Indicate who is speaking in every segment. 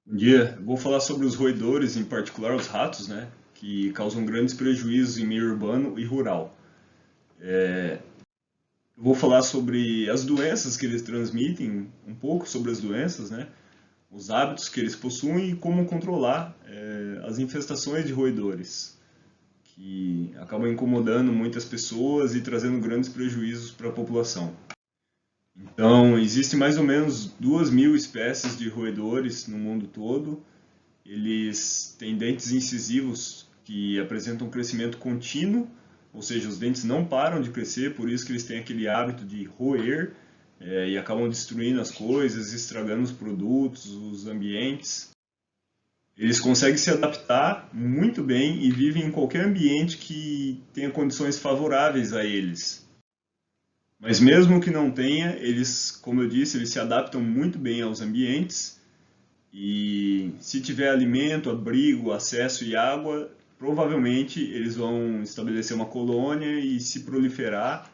Speaker 1: Bom dia, eu vou falar sobre os roedores, em particular os ratos, né, que causam grandes prejuízos em meio urbano e rural. Eu vou falar sobre as doenças que eles transmitem, um pouco sobre as doenças, né, os hábitos que eles possuem e como controlar as infestações de roedores, que acabam incomodando muitas pessoas e trazendo grandes prejuízos para a população. Então, existem mais ou menos 2.000 espécies de roedores no mundo todo. Eles têm dentes incisivos que apresentam um crescimento contínuo, ou seja, os dentes não param de crescer, por isso que eles têm aquele hábito de roer e acabam destruindo as coisas, estragando os produtos, os ambientes. Eles conseguem se adaptar muito bem e vivem em qualquer ambiente que tenha condições favoráveis a eles. Mas mesmo que não tenha, eles, como eu disse, eles se adaptam muito bem aos ambientes. E se tiver alimento, abrigo, acesso e água, provavelmente eles vão estabelecer uma colônia e se proliferar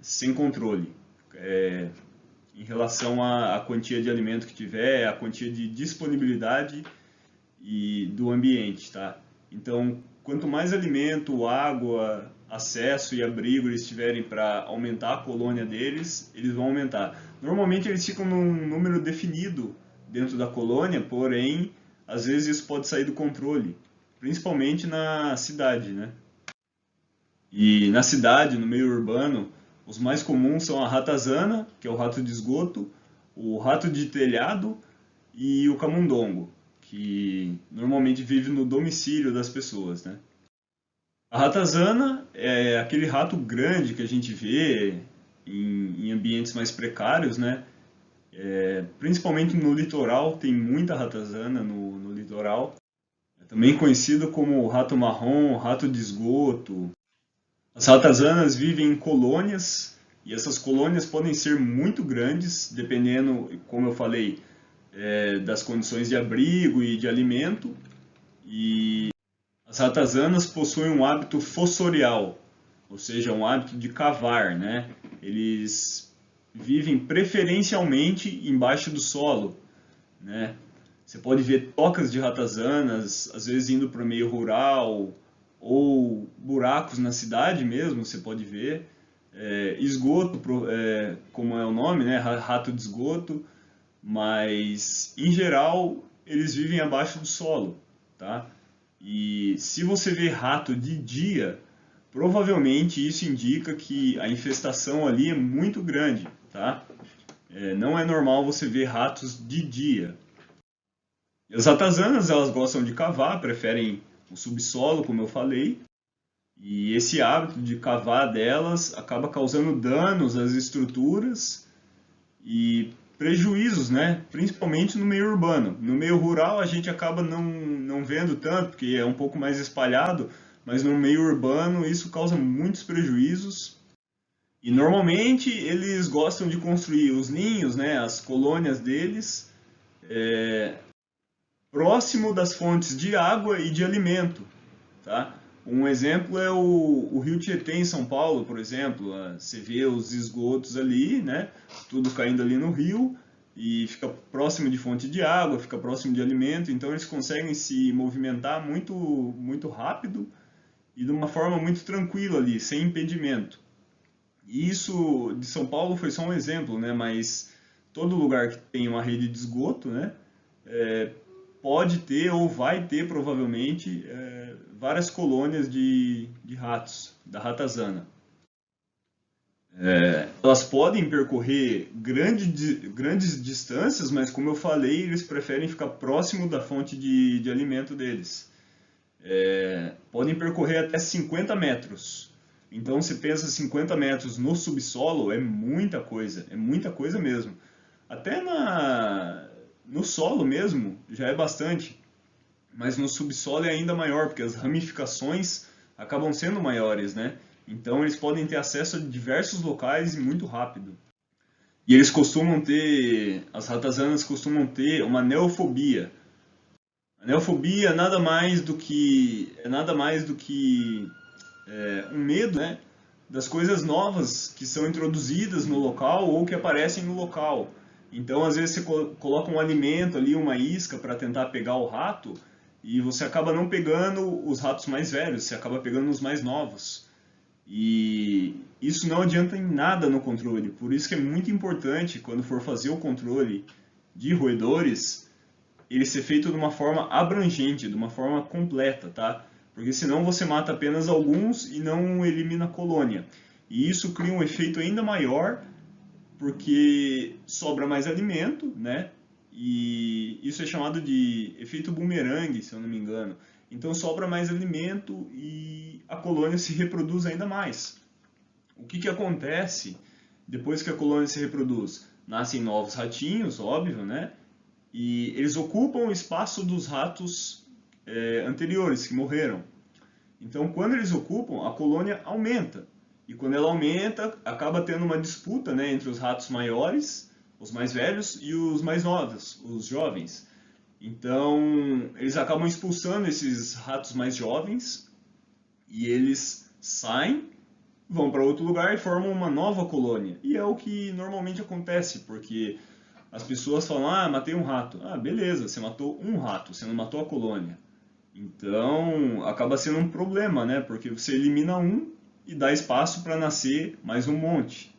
Speaker 1: sem controle. É, em relação à quantia de alimento que tiver, à quantia de disponibilidade e do ambiente, tá? Então, quanto mais alimento, água, acesso e abrigo eles tiverem para aumentar a colônia deles, eles vão aumentar. Normalmente eles ficam num número definido dentro da colônia, porém, às vezes isso pode sair do controle, principalmente na cidade, né? E na cidade, no meio urbano, os mais comuns são a ratazana, que é o rato de esgoto, o rato de telhado e o camundongo, que normalmente vive no domicílio das pessoas, né? A ratazana é aquele rato grande que a gente vê em ambientes mais precários, né? Principalmente no litoral, tem muita ratazana no litoral. É também conhecido como rato marrom, rato de esgoto. As ratazanas vivem em colônias e essas colônias podem ser muito grandes, dependendo, como eu falei, das condições de abrigo e de alimento. E as ratazanas possuem um hábito fossorial, ou seja, um hábito de cavar, né? Eles vivem preferencialmente embaixo do solo, né? Você pode ver tocas de ratazanas, às vezes indo para o meio rural, ou buracos na cidade mesmo, você pode ver. Esgoto, como é o nome, né? Rato de esgoto, mas em geral eles vivem abaixo do solo, tá? E se você vê rato de dia, provavelmente isso indica que a infestação ali é muito grande, tá? Não é normal você ver ratos de dia. E as ratazanas, elas gostam de cavar, preferem o subsolo, como eu falei, e esse hábito de cavar delas acaba causando danos às estruturas e prejuízos, né? Principalmente no meio urbano. No meio rural a gente acaba não vendo tanto, porque é um pouco mais espalhado, mas no meio urbano isso causa muitos prejuízos. E normalmente eles gostam de construir os ninhos, né, as colônias deles, próximo das fontes de água e de alimento, tá? Um exemplo é o Rio Tietê em São Paulo, por exemplo. Você vê os esgotos ali, né? Tudo caindo ali no rio e fica próximo de fonte de água, fica próximo de alimento, então eles conseguem se movimentar muito rápido e de uma forma muito tranquila ali, sem impedimento. E isso de São Paulo foi só um exemplo, né? Mas todo lugar que tem uma rede de esgoto, né? Pode ter ou vai ter provavelmente várias colônias de ratos, da ratazana. Elas podem percorrer grandes distâncias, mas como eu falei, eles preferem ficar próximo da fonte de alimento deles. Podem percorrer até 50 metros. Então, se pensa 50 metros no subsolo, é muita coisa mesmo. Até no solo mesmo já é bastante, mas no subsolo é ainda maior, porque as ramificações acabam sendo maiores, né? Então eles podem ter acesso a diversos locais e muito rápido. E eles costumam ter, as ratazanas costumam ter uma neofobia. A neofobia nada mais do que um medo, né, das coisas novas que são introduzidas no local ou que aparecem no local. Então, às vezes, você coloca um alimento ali, uma isca, para tentar pegar o rato, e você acaba não pegando os ratos mais velhos, você acaba pegando os mais novos. E isso não adianta em nada no controle, por isso que é muito importante, quando for fazer o controle de roedores, ele ser feito de uma forma abrangente, de uma forma completa, tá? Porque senão você mata apenas alguns e não elimina a colônia. E isso cria um efeito ainda maior, porque sobra mais alimento, né? E isso é chamado de efeito bumerangue, se eu não me engano. Então sobra mais alimento e a colônia se reproduz ainda mais. O que acontece depois que a colônia se reproduz? Nascem novos ratinhos, óbvio, né? E eles ocupam o espaço dos ratos anteriores que morreram. Então, quando eles ocupam, a colônia aumenta. E quando ela aumenta, acaba tendo uma disputa, né, entre os ratos maiores, os mais velhos, e os mais novos, os jovens. Então, eles acabam expulsando esses ratos mais jovens e eles saem, vão para outro lugar e formam uma nova colônia. E é o que normalmente acontece, porque as pessoas falam, ah, matei um rato. Ah, beleza, você matou um rato, você não matou a colônia. Então, acaba sendo um problema, né? Porque você elimina um e dá espaço para nascer mais um monte.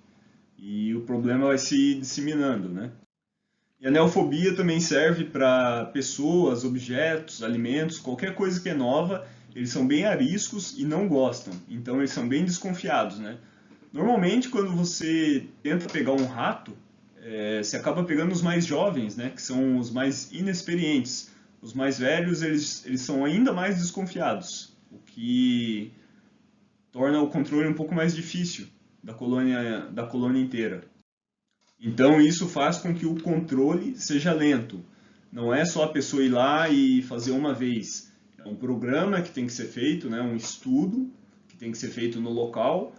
Speaker 1: E o problema vai se disseminando, né? E a neofobia também serve para pessoas, objetos, alimentos, qualquer coisa que é nova, eles são bem ariscos e não gostam. Então, eles são bem desconfiados, né? Normalmente, quando você tenta pegar um rato, você acaba pegando os mais jovens, né? Que são os mais inexperientes. Os mais velhos, eles são ainda mais desconfiados, o que torna o controle um pouco mais difícil da colônia inteira. Então isso faz com que o controle seja lento. Não é só a pessoa ir lá e fazer uma vez. É um programa que tem que ser feito, né? Um estudo que tem que ser feito no local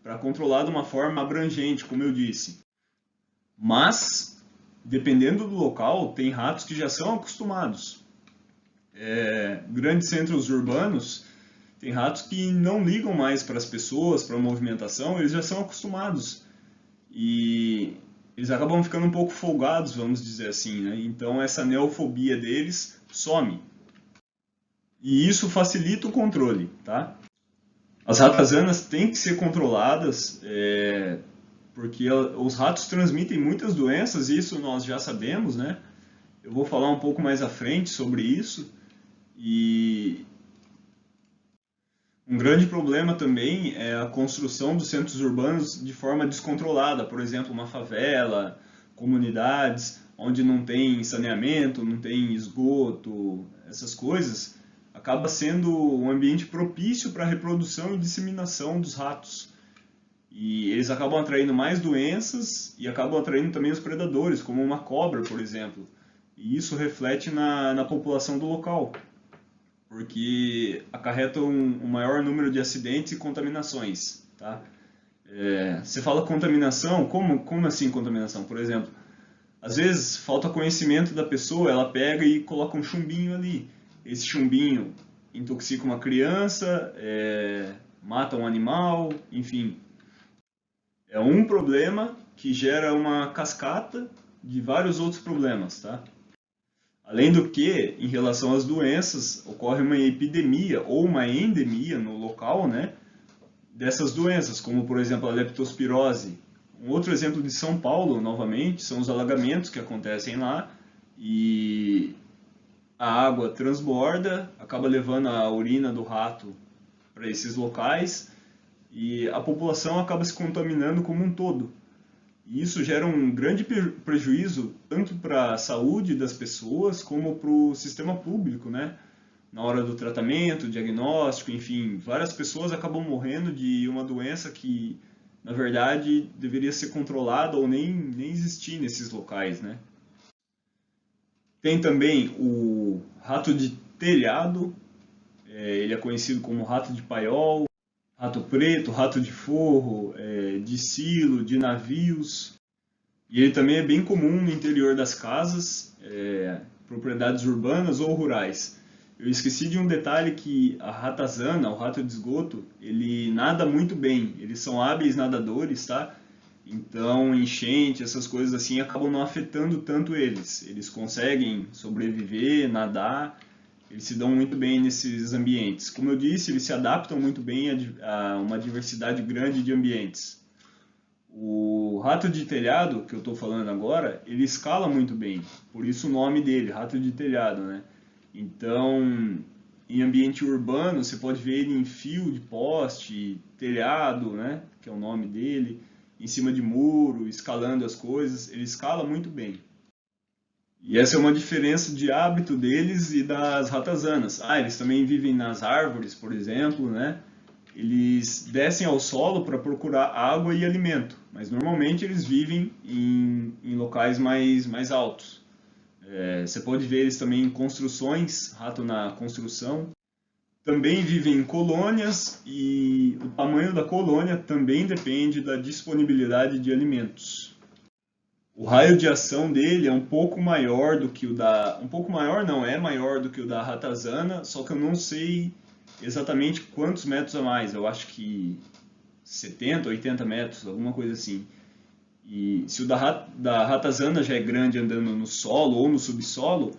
Speaker 1: para controlar de uma forma abrangente, como eu disse. Mas, dependendo do local, tem ratos que já são acostumados. Grandes centros urbanos, tem ratos que não ligam mais para as pessoas, para a movimentação, eles já são acostumados. E eles acabam ficando um pouco folgados, vamos dizer assim, né? Então essa neofobia deles some. E isso facilita o controle, tá? As ratazanas têm que ser controladas, porque os ratos transmitem muitas doenças, isso nós já sabemos, né? Eu vou falar um pouco mais à frente sobre isso. E um grande problema também é a construção dos centros urbanos de forma descontrolada, por exemplo, uma favela, comunidades onde não tem saneamento, não tem esgoto, essas coisas, acaba sendo um ambiente propício para a reprodução e disseminação dos ratos. E eles acabam atraindo mais doenças e acabam atraindo também os predadores, como uma cobra, por exemplo. E isso reflete na população do local, porque acarreta um maior número de acidentes e contaminações, tá? Você fala contaminação, como assim contaminação? Por exemplo, às vezes falta conhecimento da pessoa, ela pega e coloca um chumbinho ali. Esse chumbinho intoxica uma criança, mata um animal, enfim. É um problema que gera uma cascata de vários outros problemas, tá? Além do que, em relação às doenças, ocorre uma epidemia ou uma endemia no local, né, dessas doenças, como por exemplo a leptospirose. Um outro exemplo de São Paulo, novamente, são os alagamentos que acontecem lá e a água transborda, acaba levando a urina do rato para esses locais e a população acaba se contaminando como um todo. E isso gera um grande prejuízo tanto para a saúde das pessoas como para o sistema público, né? Na hora do tratamento, diagnóstico, enfim, várias pessoas acabam morrendo de uma doença que, na verdade, deveria ser controlada ou nem existir nesses locais, né? Tem também o rato de telhado, ele é conhecido como rato de paiol, rato preto, rato de forro, de silo, de navios. E ele também é bem comum no interior das casas, propriedades urbanas ou rurais. Eu esqueci de um detalhe que a ratazana, o rato de esgoto, ele nada muito bem. Eles são hábeis nadadores, tá? Então, enchente, essas coisas assim acabam não afetando tanto eles. Eles conseguem sobreviver, nadar, eles se dão muito bem nesses ambientes. Como eu disse, eles se adaptam muito bem a uma diversidade grande de ambientes. O rato de telhado, que eu estou falando agora, ele escala muito bem, por isso o nome dele, rato de telhado, né? Então, em ambiente urbano, você pode ver ele em fio de poste, telhado, né? Que é o nome dele, em cima de muro, escalando as coisas, ele escala muito bem. E essa é uma diferença de hábito deles e das ratazanas. Ah, eles também vivem nas árvores, por exemplo, né? Eles descem ao solo para procurar água e alimento, mas normalmente eles vivem em locais mais altos. Você pode ver eles também em construções, rato na construção. Também vivem em colônias e o tamanho da colônia também depende da disponibilidade de alimentos. O raio de ação dele é um pouco maior do que o da... Um pouco maior não, é maior do que o da ratazana, só que eu não sei exatamente quantos metros a mais. Eu acho que 70, 80 metros, alguma coisa assim. E se o da ratazana já é grande andando no solo ou no subsolo,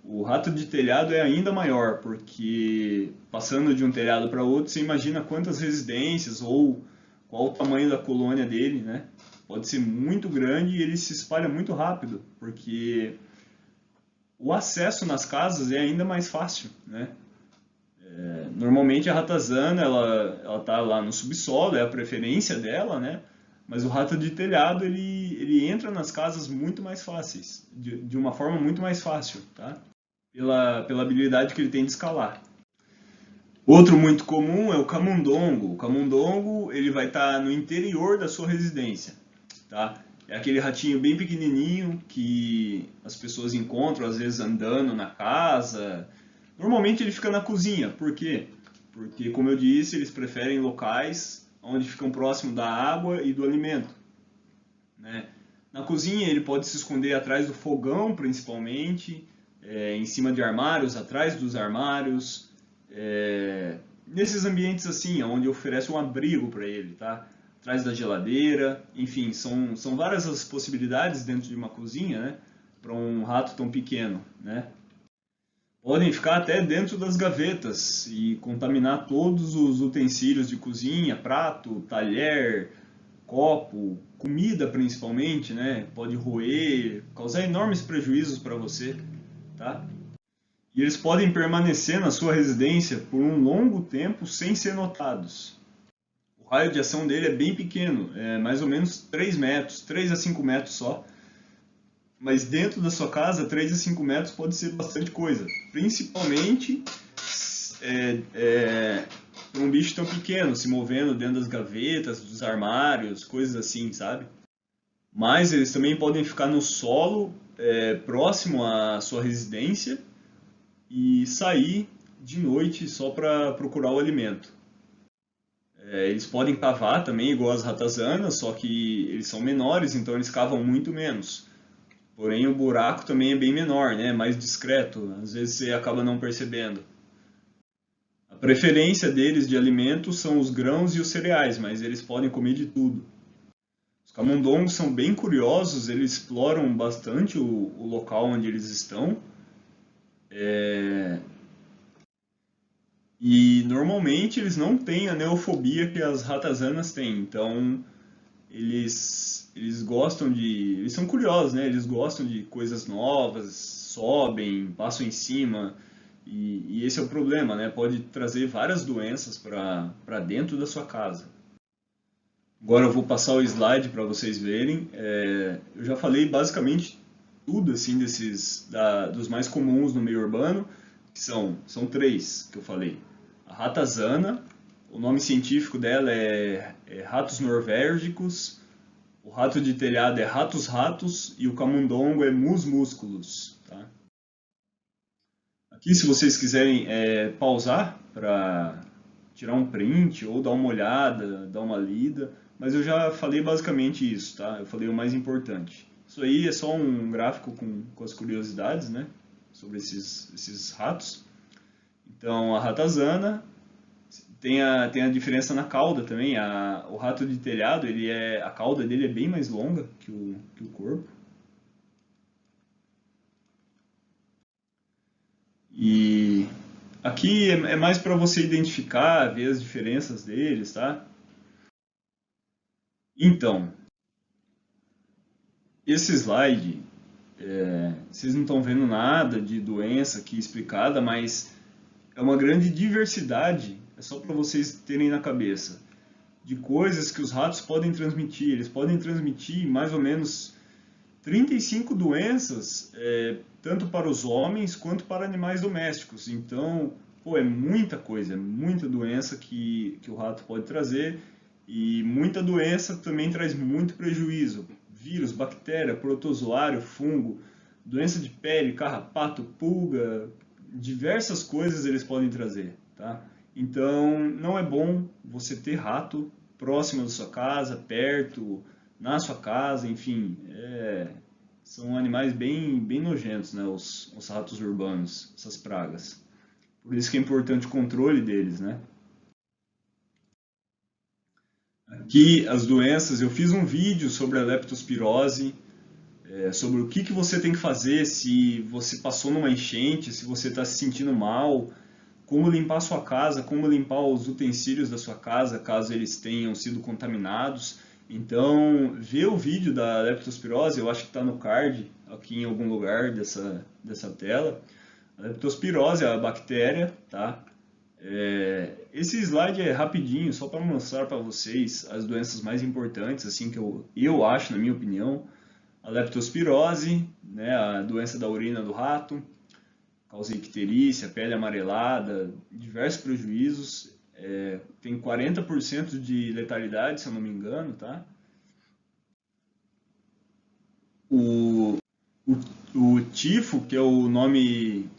Speaker 1: o rato de telhado é ainda maior, porque passando de um telhado para outro, você imagina quantas residências ou qual o tamanho da colônia dele, né? Pode ser muito grande e ele se espalha muito rápido, porque o acesso nas casas é ainda mais fácil, né? Normalmente a ratazana, ela tá lá no subsolo, é a preferência dela, né? Mas o rato de telhado, ele entra nas casas muito mais fáceis, de uma forma muito mais fácil, tá? Pela habilidade que ele tem de escalar. Outro muito comum é o camundongo. O camundongo, ele vai estar no interior da sua residência, tá? É aquele ratinho bem pequenininho que as pessoas encontram às vezes andando na casa. Normalmente ele fica na cozinha. Por quê? Porque, como eu disse, eles preferem locais onde ficam próximo da água e do alimento, né? Na cozinha ele pode se esconder atrás do fogão, principalmente, em cima de armários, atrás dos armários, nesses ambientes assim, onde oferece um abrigo para ele, tá? Atrás da geladeira, enfim, são várias as possibilidades dentro de uma cozinha, né? Para um rato tão pequeno, né? Podem ficar até dentro das gavetas e contaminar todos os utensílios de cozinha, prato, talher, copo, comida principalmente, né? Pode roer, causar enormes prejuízos para você, tá? E eles podem permanecer na sua residência por um longo tempo sem ser notados. O raio de ação dele é bem pequeno, é mais ou menos 3 metros, 3 a 5 metros só. Mas dentro da sua casa, 3 a 5 metros pode ser bastante coisa. Principalmente para um bicho tão pequeno, se movendo dentro das gavetas, dos armários, coisas assim, sabe? Mas eles também podem ficar no solo, próximo à sua residência, e sair de noite só para procurar o alimento. Eles podem cavar também, igual as ratazanas, só que eles são menores, então eles cavam muito menos. Porém, o buraco também é bem menor, né? Mais discreto. Às vezes você acaba não percebendo. A preferência deles de alimentos são os grãos e os cereais, mas eles podem comer de tudo. Os camundongos são bem curiosos, eles exploram bastante o local onde eles estão. E normalmente eles não têm a neofobia que as ratazanas têm. Então eles gostam de... Eles são curiosos, né? Eles gostam de coisas novas, sobem, passam em cima. E esse é o problema, né? Pode trazer várias doenças para dentro da sua casa. Agora eu vou passar o slide para vocês verem. Eu já falei basicamente tudo assim dos mais comuns no meio urbano, que são três que eu falei. A ratazana, o nome científico dela é ratos norvégicos, o rato de telhado é ratus ratus e o camundongo é mus musculus. Tá? Aqui, se vocês quiserem pausar para tirar um print ou dar uma olhada, dar uma lida, mas eu já falei basicamente isso, tá? Eu falei o mais importante. Isso aí é só um gráfico com as curiosidades, né? Sobre esses ratos. Então, a ratazana, tem a diferença na cauda também. O rato de telhado, a cauda dele é bem mais longa que o corpo. E aqui é mais para você identificar, ver as diferenças deles, tá? Então, esse slide, vocês não estão vendo nada de doença aqui explicada, mas é uma grande diversidade, é só para vocês terem na cabeça, de coisas que os ratos podem transmitir. Eles podem transmitir mais ou menos 35 doenças, tanto para os homens quanto para animais domésticos. Então, pô, é muita coisa, é muita doença que o rato pode trazer, e muita doença também traz muito prejuízo. Vírus, bactéria, protozoário, fungo, doença de pele, carrapato, pulga, diversas coisas eles podem trazer, tá? Então, não é bom você ter rato próximo da sua casa, perto, na sua casa, enfim, são animais bem nojentos, né, os ratos urbanos, essas pragas. Por isso que é importante o controle deles, né? Aqui as doenças, eu fiz um vídeo sobre a leptospirose, sobre o que você tem que fazer se você passou numa enchente, se você está se sentindo mal, como limpar a sua casa, como limpar os utensílios da sua casa, caso eles tenham sido contaminados. Então, vê o vídeo da leptospirose, eu acho que está no card, aqui em algum lugar dessa tela. A leptospirose é a bactéria, tá? Esse slide é rapidinho, só para mostrar para vocês as doenças mais importantes, assim, que eu acho, na minha opinião. A leptospirose, né, a doença da urina do rato, causa icterícia, pele amarelada, diversos prejuízos. Tem 40% de letalidade, se eu não me engano, tá? O, o tifo, que é o nome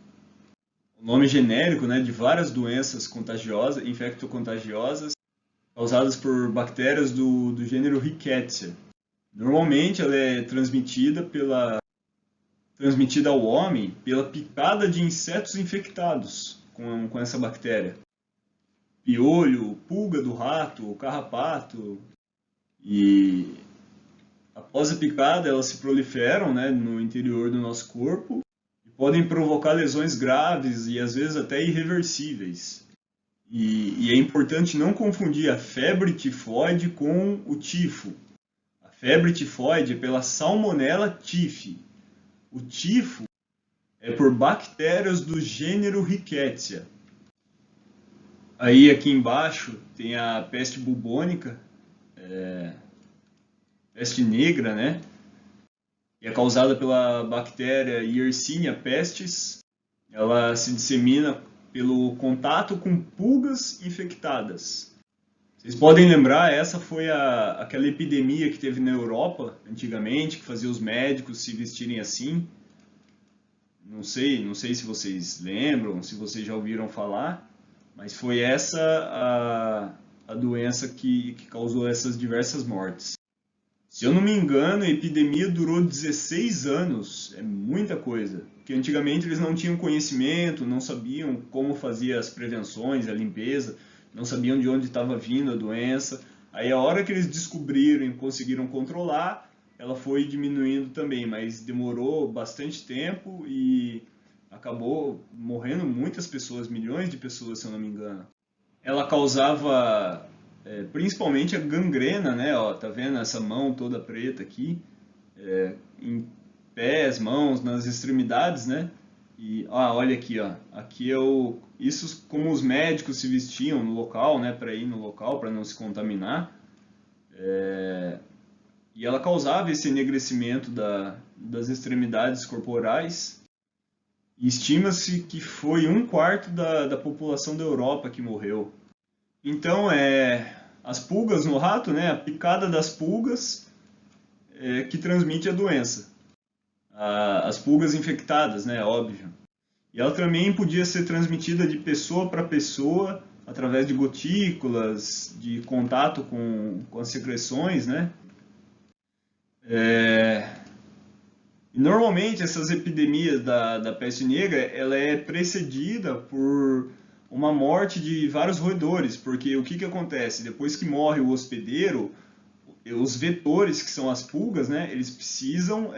Speaker 1: genérico, né, de várias doenças contagiosas, infectocontagiosas, causadas por bactérias do gênero Rickettsia. Normalmente ela é transmitida ao homem pela picada de insetos infectados com essa bactéria. Piolho, pulga do rato, carrapato. E após a picada, elas se proliferam, né, no interior do nosso corpo e podem provocar lesões graves e às vezes até irreversíveis. E é importante não confundir a febre tifoide com o tifo. A febre tifoide é pela Salmonella typhi. O tifo é por bactérias do gênero Rickettsia. Aí aqui embaixo tem a peste bubônica, peste negra, né? Que é causada pela bactéria Yersinia pestis. Ela se dissemina pelo contato com pulgas infectadas. Vocês podem lembrar, essa foi aquela epidemia que teve na Europa antigamente, que fazia os médicos se vestirem assim. Não sei se vocês lembram, se vocês já ouviram falar, mas foi essa a doença que causou essas diversas mortes. Se eu não me engano, a epidemia durou 16 anos, é muita coisa. Porque antigamente eles não tinham conhecimento, não sabiam como fazia as prevenções, a limpeza, não sabiam de onde estava vindo a doença. Aí a hora que eles descobriram e conseguiram controlar, ela foi diminuindo também, mas demorou bastante tempo e acabou morrendo muitas pessoas, milhões de pessoas, se eu não me engano. Ela causava principalmente a gangrena, né? Ó, tá vendo essa mão toda preta aqui? Em pés, mãos, nas extremidades, né? E olha aqui, ó. Aqui isso como os médicos se vestiam no local, né? Para ir no local, para não se contaminar. E ela causava esse enegrecimento das extremidades corporais. E estima-se que foi 1/4 da população da Europa que morreu. Então, as pulgas no rato, né, a picada das pulgas que transmite a doença. As pulgas infectadas, né, óbvio. E ela também podia ser transmitida de pessoa para pessoa, através de gotículas, de contato com as secreções, né? E normalmente essas epidemias da peste negra, ela é precedida por uma morte de vários roedores, porque o que acontece? Depois que morre o hospedeiro, os vetores, que são as pulgas, né, eles precisam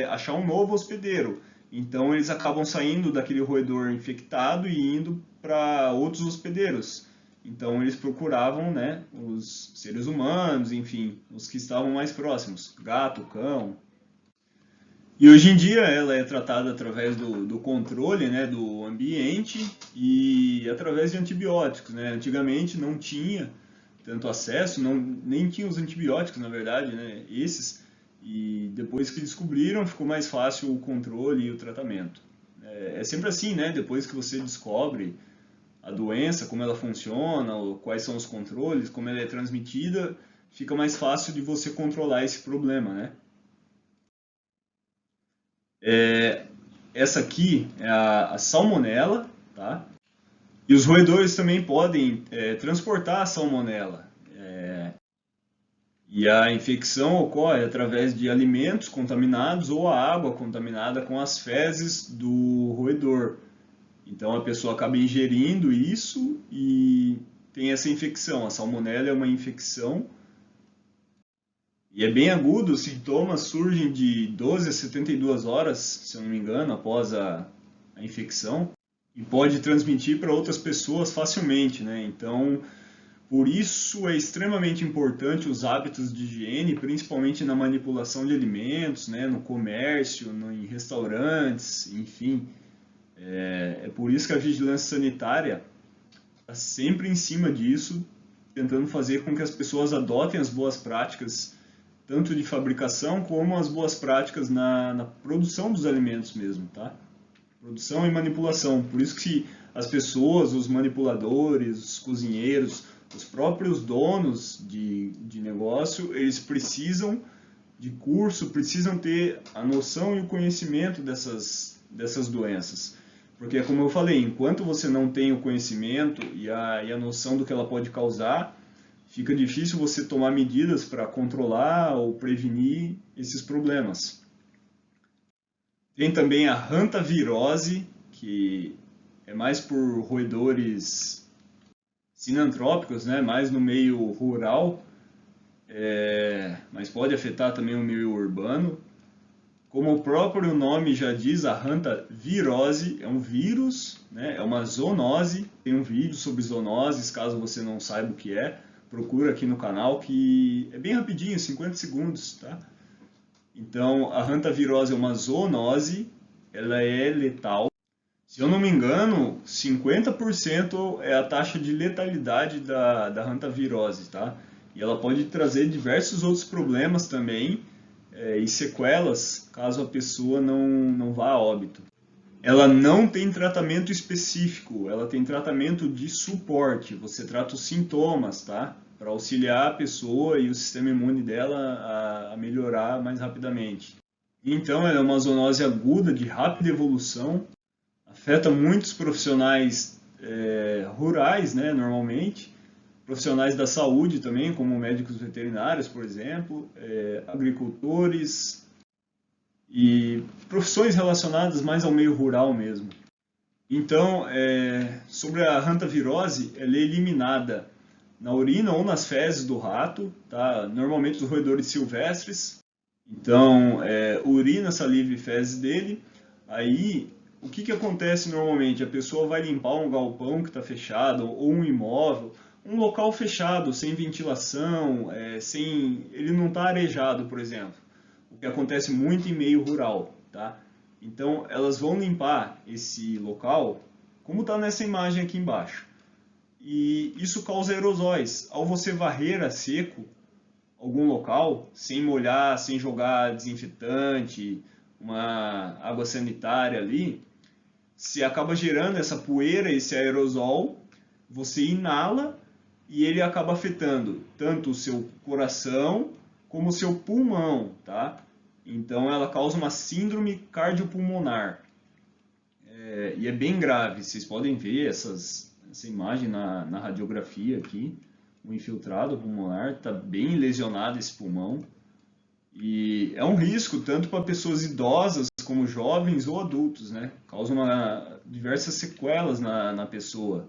Speaker 1: achar um novo hospedeiro. Então eles acabam saindo daquele roedor infectado e indo para outros hospedeiros. Então eles procuravam, né, os seres humanos, enfim, os que estavam mais próximos, gato, cão. E hoje em dia ela é tratada através do controle, né, do ambiente e através de antibióticos, né? Antigamente não tinha tanto acesso, nem tinha os antibióticos, na verdade, né, esses. E depois que descobriram, ficou mais fácil o controle e o tratamento. É sempre assim, né? Depois que você descobre a doença, como ela funciona, quais são os controles, como ela é transmitida, fica mais fácil de você controlar esse problema, né? Essa aqui é a salmonela, tá? E os roedores também podem transportar a salmonela. E a infecção ocorre através de alimentos contaminados ou a água contaminada com as fezes do roedor. Então a pessoa acaba ingerindo isso e tem essa infecção. A salmonela é uma infecção e é bem agudo, os sintomas surgem de 12 a 72 horas, se eu não me engano, após a infecção, e pode transmitir para outras pessoas facilmente, né? Então, por isso é extremamente importante os hábitos de higiene, principalmente na manipulação de alimentos, né? No comércio, em restaurantes, enfim. É por isso que a vigilância sanitária está sempre em cima disso, tentando fazer com que as pessoas adotem as boas práticas tanto de fabricação como as boas práticas na produção dos alimentos mesmo, tá? Produção e manipulação. Por isso que as pessoas, os manipuladores, os cozinheiros, os próprios donos de negócio, eles precisam de curso, precisam ter a noção e o conhecimento dessas doenças. Porque, como eu falei, enquanto você não tem o conhecimento e a noção do que ela pode causar, fica difícil você tomar medidas para controlar ou prevenir esses problemas. Tem também a hantavirose, que é mais por roedores sinantrópicos, né? Mais no meio rural, mas pode afetar também o meio urbano. Como o próprio nome já diz, a hantavirose é um vírus, né? É uma zoonose. Tem um vídeo sobre zoonoses, caso você não saiba o que é. Procura aqui no canal, que é bem rapidinho, 50 segundos, tá? Então, a hantavirose é uma zoonose, ela é letal. Se eu não me engano, 50% é a taxa de letalidade da hantavirose, tá? E ela pode trazer diversos outros problemas também, e sequelas, caso a pessoa não vá a óbito. Ela não tem tratamento específico, ela tem tratamento de suporte. Você trata os sintomas, tá? Para auxiliar a pessoa e o sistema imune dela a melhorar mais rapidamente. Então, ela é uma zoonose aguda de rápida evolução, afeta muitos profissionais rurais, né, normalmente, profissionais da saúde também, como médicos veterinários, por exemplo, agricultores e profissões relacionadas mais ao meio rural mesmo. Então, sobre a hantavirose, ela é eliminada na urina ou nas fezes do rato, tá? Normalmente os roedores silvestres. Então, urina, saliva e fezes dele. Aí, o que acontece normalmente? A pessoa vai limpar um galpão que está fechado ou um imóvel, um local fechado, sem ventilação, ele não está arejado, por exemplo. O que acontece muito em meio rural, tá? Então, elas vão limpar esse local, como está nessa imagem aqui embaixo. E isso causa aerosóis. Ao você varrer a seco algum local, sem molhar, sem jogar desinfetante, uma água sanitária ali, se acaba gerando essa poeira, esse aerosol, você inala e ele acaba afetando tanto o seu coração como o seu pulmão, tá? Então ela causa uma síndrome cardiopulmonar. E é bem grave, vocês podem ver essa imagem na radiografia aqui. O infiltrado pulmonar está bem lesionado esse pulmão. E é um risco tanto para pessoas idosas como jovens ou adultos, né? Causa diversas sequelas na pessoa.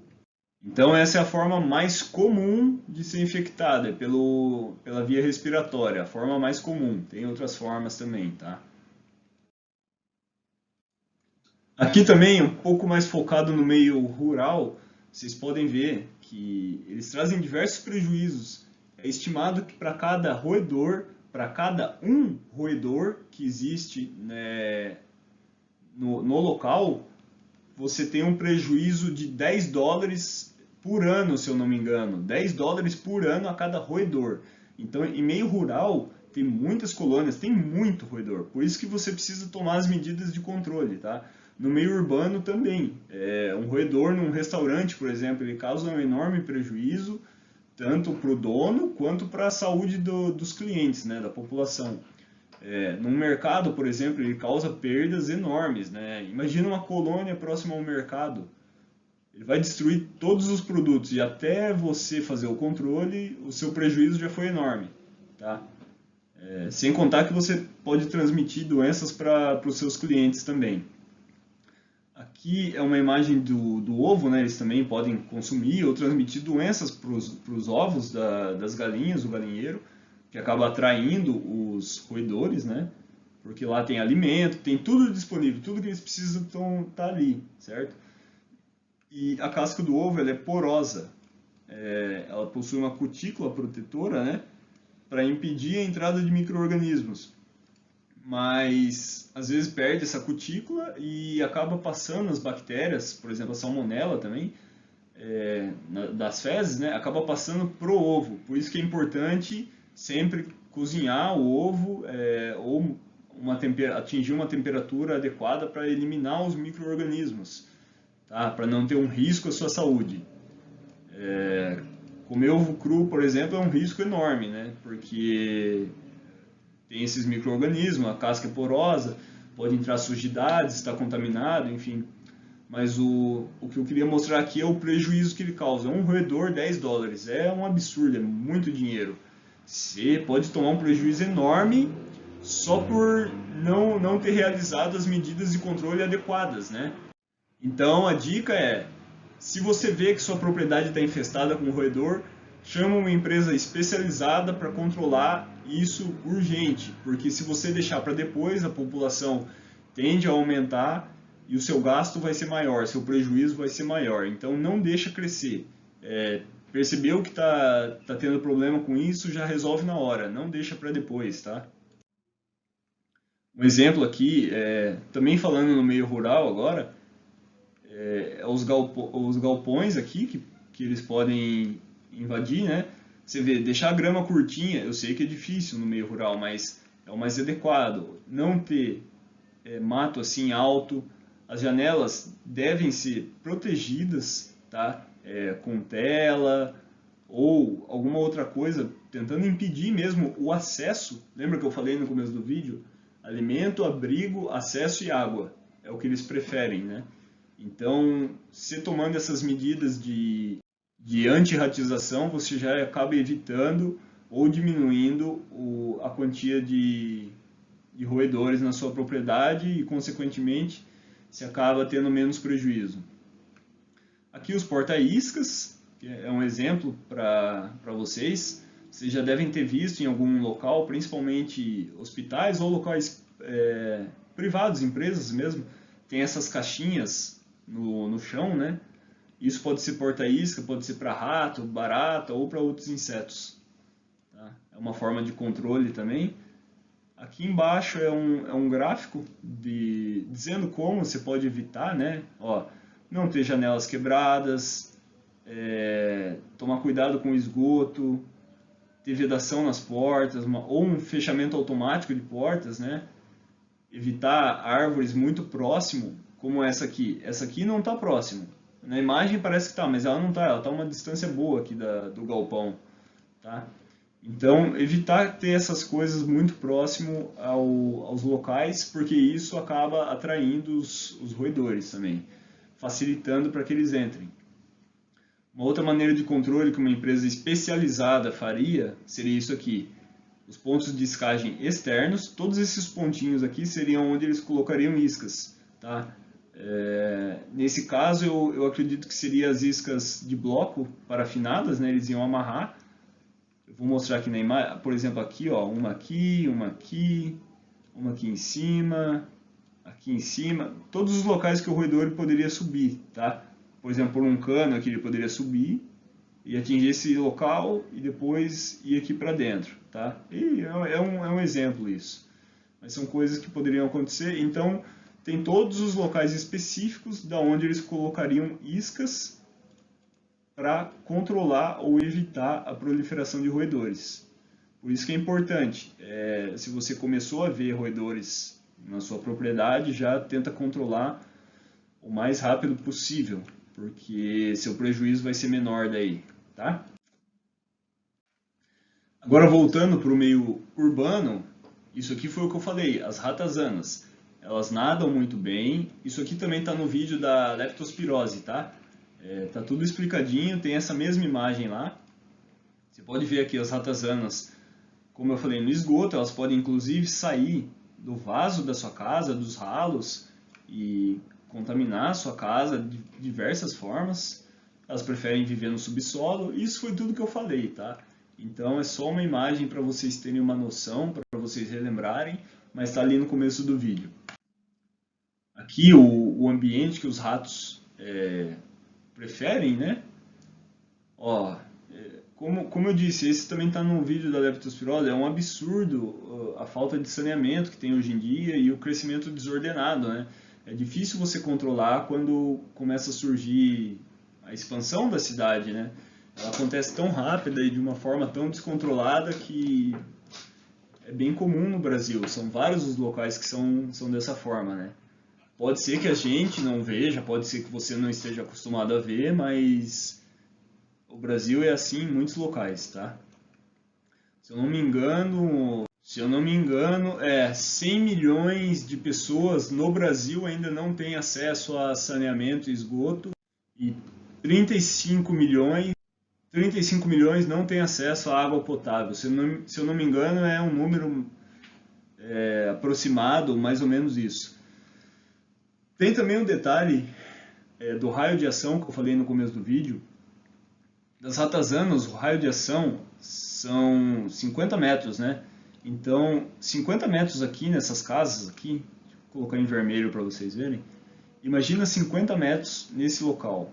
Speaker 1: Então essa é a forma mais comum de ser infectada, é pela via respiratória, a forma mais comum. Tem outras formas também, tá? Aqui também, um pouco mais focado no meio rural, vocês podem ver que eles trazem diversos prejuízos. É estimado que para cada roedor, para cada um roedor que existe, né, no local, você tem um prejuízo de 10 dólares por ano, se eu não me engano. 10 dólares por ano a cada roedor. Então, em meio rural, tem muitas colônias, tem muito roedor. Por isso que você precisa tomar as medidas de controle, tá? No meio urbano também. Um roedor num restaurante, por exemplo, ele causa um enorme prejuízo, tanto para o dono quanto para a saúde dos clientes, né, da população. Num mercado, por exemplo, ele causa perdas enormes, né? Imagina uma colônia próxima ao mercado. Ele vai destruir todos os produtos e até você fazer o controle, o seu prejuízo já foi enorme, tá? Sem contar que você pode transmitir doenças para os seus clientes também. Aqui é uma imagem do ovo, né? Eles também podem consumir ou transmitir doenças para os ovos das galinhas, o galinheiro, que acaba atraindo os roedores, né? Porque lá tem alimento, tem tudo disponível, tudo que eles precisam tá ali, certo? E a casca do ovo ela é porosa, ela possui uma cutícula protetora, né? Para impedir a entrada de micro-organismos. Mas às vezes perde essa cutícula e acaba passando as bactérias, por exemplo a salmonela também, das fezes, né, acaba passando pro ovo. Por isso que é importante sempre cozinhar o ovo ou atingir uma temperatura adequada para eliminar os micro-organismos, tá? Para não ter um risco à sua saúde. Comer ovo cru, por exemplo, é um risco enorme, né? Porque tem esses micro-organismos, a casca é porosa, pode entrar sujidades, está contaminado, enfim. Mas o que eu queria mostrar aqui é o prejuízo que ele causa. Um roedor, 10 dólares. É um absurdo, é muito dinheiro. Você pode tomar um prejuízo enorme só por não ter realizado as medidas de controle adequadas, né? Então a dica é, se você vê que sua propriedade está infestada com roedor, chama uma empresa especializada para controlar isso urgente, porque se você deixar para depois, a população tende a aumentar e o seu gasto vai ser maior, seu prejuízo vai ser maior. Então não deixa crescer. Percebeu que tá tendo problema com isso, já resolve na hora, não deixa para depois, tá? Um exemplo aqui, também falando no meio rural agora, os galpões aqui que eles podem invadir, né? Você vê, deixar a grama curtinha, eu sei que é difícil no meio rural, mas é o mais adequado. Não ter mato assim alto, as janelas devem ser protegidas, tá? Com tela ou alguma outra coisa, tentando impedir mesmo o acesso. Lembra que eu falei no começo do vídeo? Alimento, abrigo, acesso e água. É o que eles preferem, né? Então, se tomando essas medidas de antirratização, você já acaba evitando ou diminuindo a quantia de roedores na sua propriedade e, consequentemente, se acaba tendo menos prejuízo. Aqui os porta-iscas, que é um exemplo para vocês. Vocês já devem ter visto em algum local, principalmente hospitais ou locais privados, empresas mesmo, tem essas caixinhas no chão, né? Isso pode ser porta-isca, pode ser para rato, barata ou para outros insetos. Tá? É uma forma de controle também. Aqui embaixo é um gráfico dizendo como você pode evitar, né? Ó, não ter janelas quebradas, tomar cuidado com o esgoto, ter vedação nas portas, ou um fechamento automático de portas, né? Evitar árvores muito próximo, como essa aqui. Essa aqui não está próximo. Na imagem parece que está, mas ela não está. Ela está a uma distância boa aqui do galpão. Tá? Então, evitar ter essas coisas muito próximo aos locais, porque isso acaba atraindo os roedores também, facilitando para que eles entrem. Uma outra maneira de controle que uma empresa especializada faria seria isso aqui. Os pontos de escagem externos, todos esses pontinhos aqui seriam onde eles colocariam iscas. Tá? Nesse caso, eu acredito que seria as iscas de bloco parafinadas, né? Eles iam amarrar. Eu vou mostrar aqui na imagem, por exemplo, aqui, ó, uma aqui, uma aqui, uma aqui em cima, todos os locais que o roedor poderia subir, tá? Por exemplo, por um cano aqui ele poderia subir e atingir esse local e depois ir aqui para dentro, tá? E é um exemplo isso. Mas são coisas que poderiam acontecer, então tem todos os locais específicos da onde eles colocariam iscas para controlar ou evitar a proliferação de roedores. Por isso que é importante, se você começou a ver roedores na sua propriedade, já tenta controlar o mais rápido possível, porque seu prejuízo vai ser menor daí, tá? Agora voltando para o meio urbano, isso aqui foi o que eu falei, as ratazanas. Elas nadam muito bem, isso aqui também está no vídeo da leptospirose, tá? Tá tudo explicadinho, tem essa mesma imagem lá. Você pode ver aqui as ratazanas, como eu falei, no esgoto, elas podem inclusive sair do vaso da sua casa, dos ralos, e contaminar a sua casa de diversas formas. Elas preferem viver no subsolo. Isso foi tudo que eu falei, tá? Então é só uma imagem para vocês terem uma noção, para vocês relembrarem, mas está ali no começo do vídeo. Aqui o ambiente que os ratos preferem, né? Ó, como eu disse, esse também está no vídeo da leptospirose, é um absurdo a falta de saneamento que tem hoje em dia e o crescimento desordenado, né? É difícil você controlar quando começa a surgir a expansão da cidade, né? Ela acontece tão rápida e de uma forma tão descontrolada que é bem comum no Brasil. São vários os locais que são dessa forma, né? Pode ser que a gente não veja, pode ser que você não esteja acostumado a ver, mas o Brasil é assim em muitos locais, tá? Se eu não me engano, 100 milhões de pessoas no Brasil ainda não têm acesso a saneamento e esgoto e 35 milhões não têm acesso à água potável. Se eu não me engano, é um número aproximado, mais ou menos isso. Tem também um detalhe do raio de ação que eu falei no começo do vídeo. Das ratazanas, o raio de ação são 50 metros, né? Então, 50 metros aqui nessas casas, aqui, vou colocar em vermelho para vocês verem. Imagina 50 metros nesse local.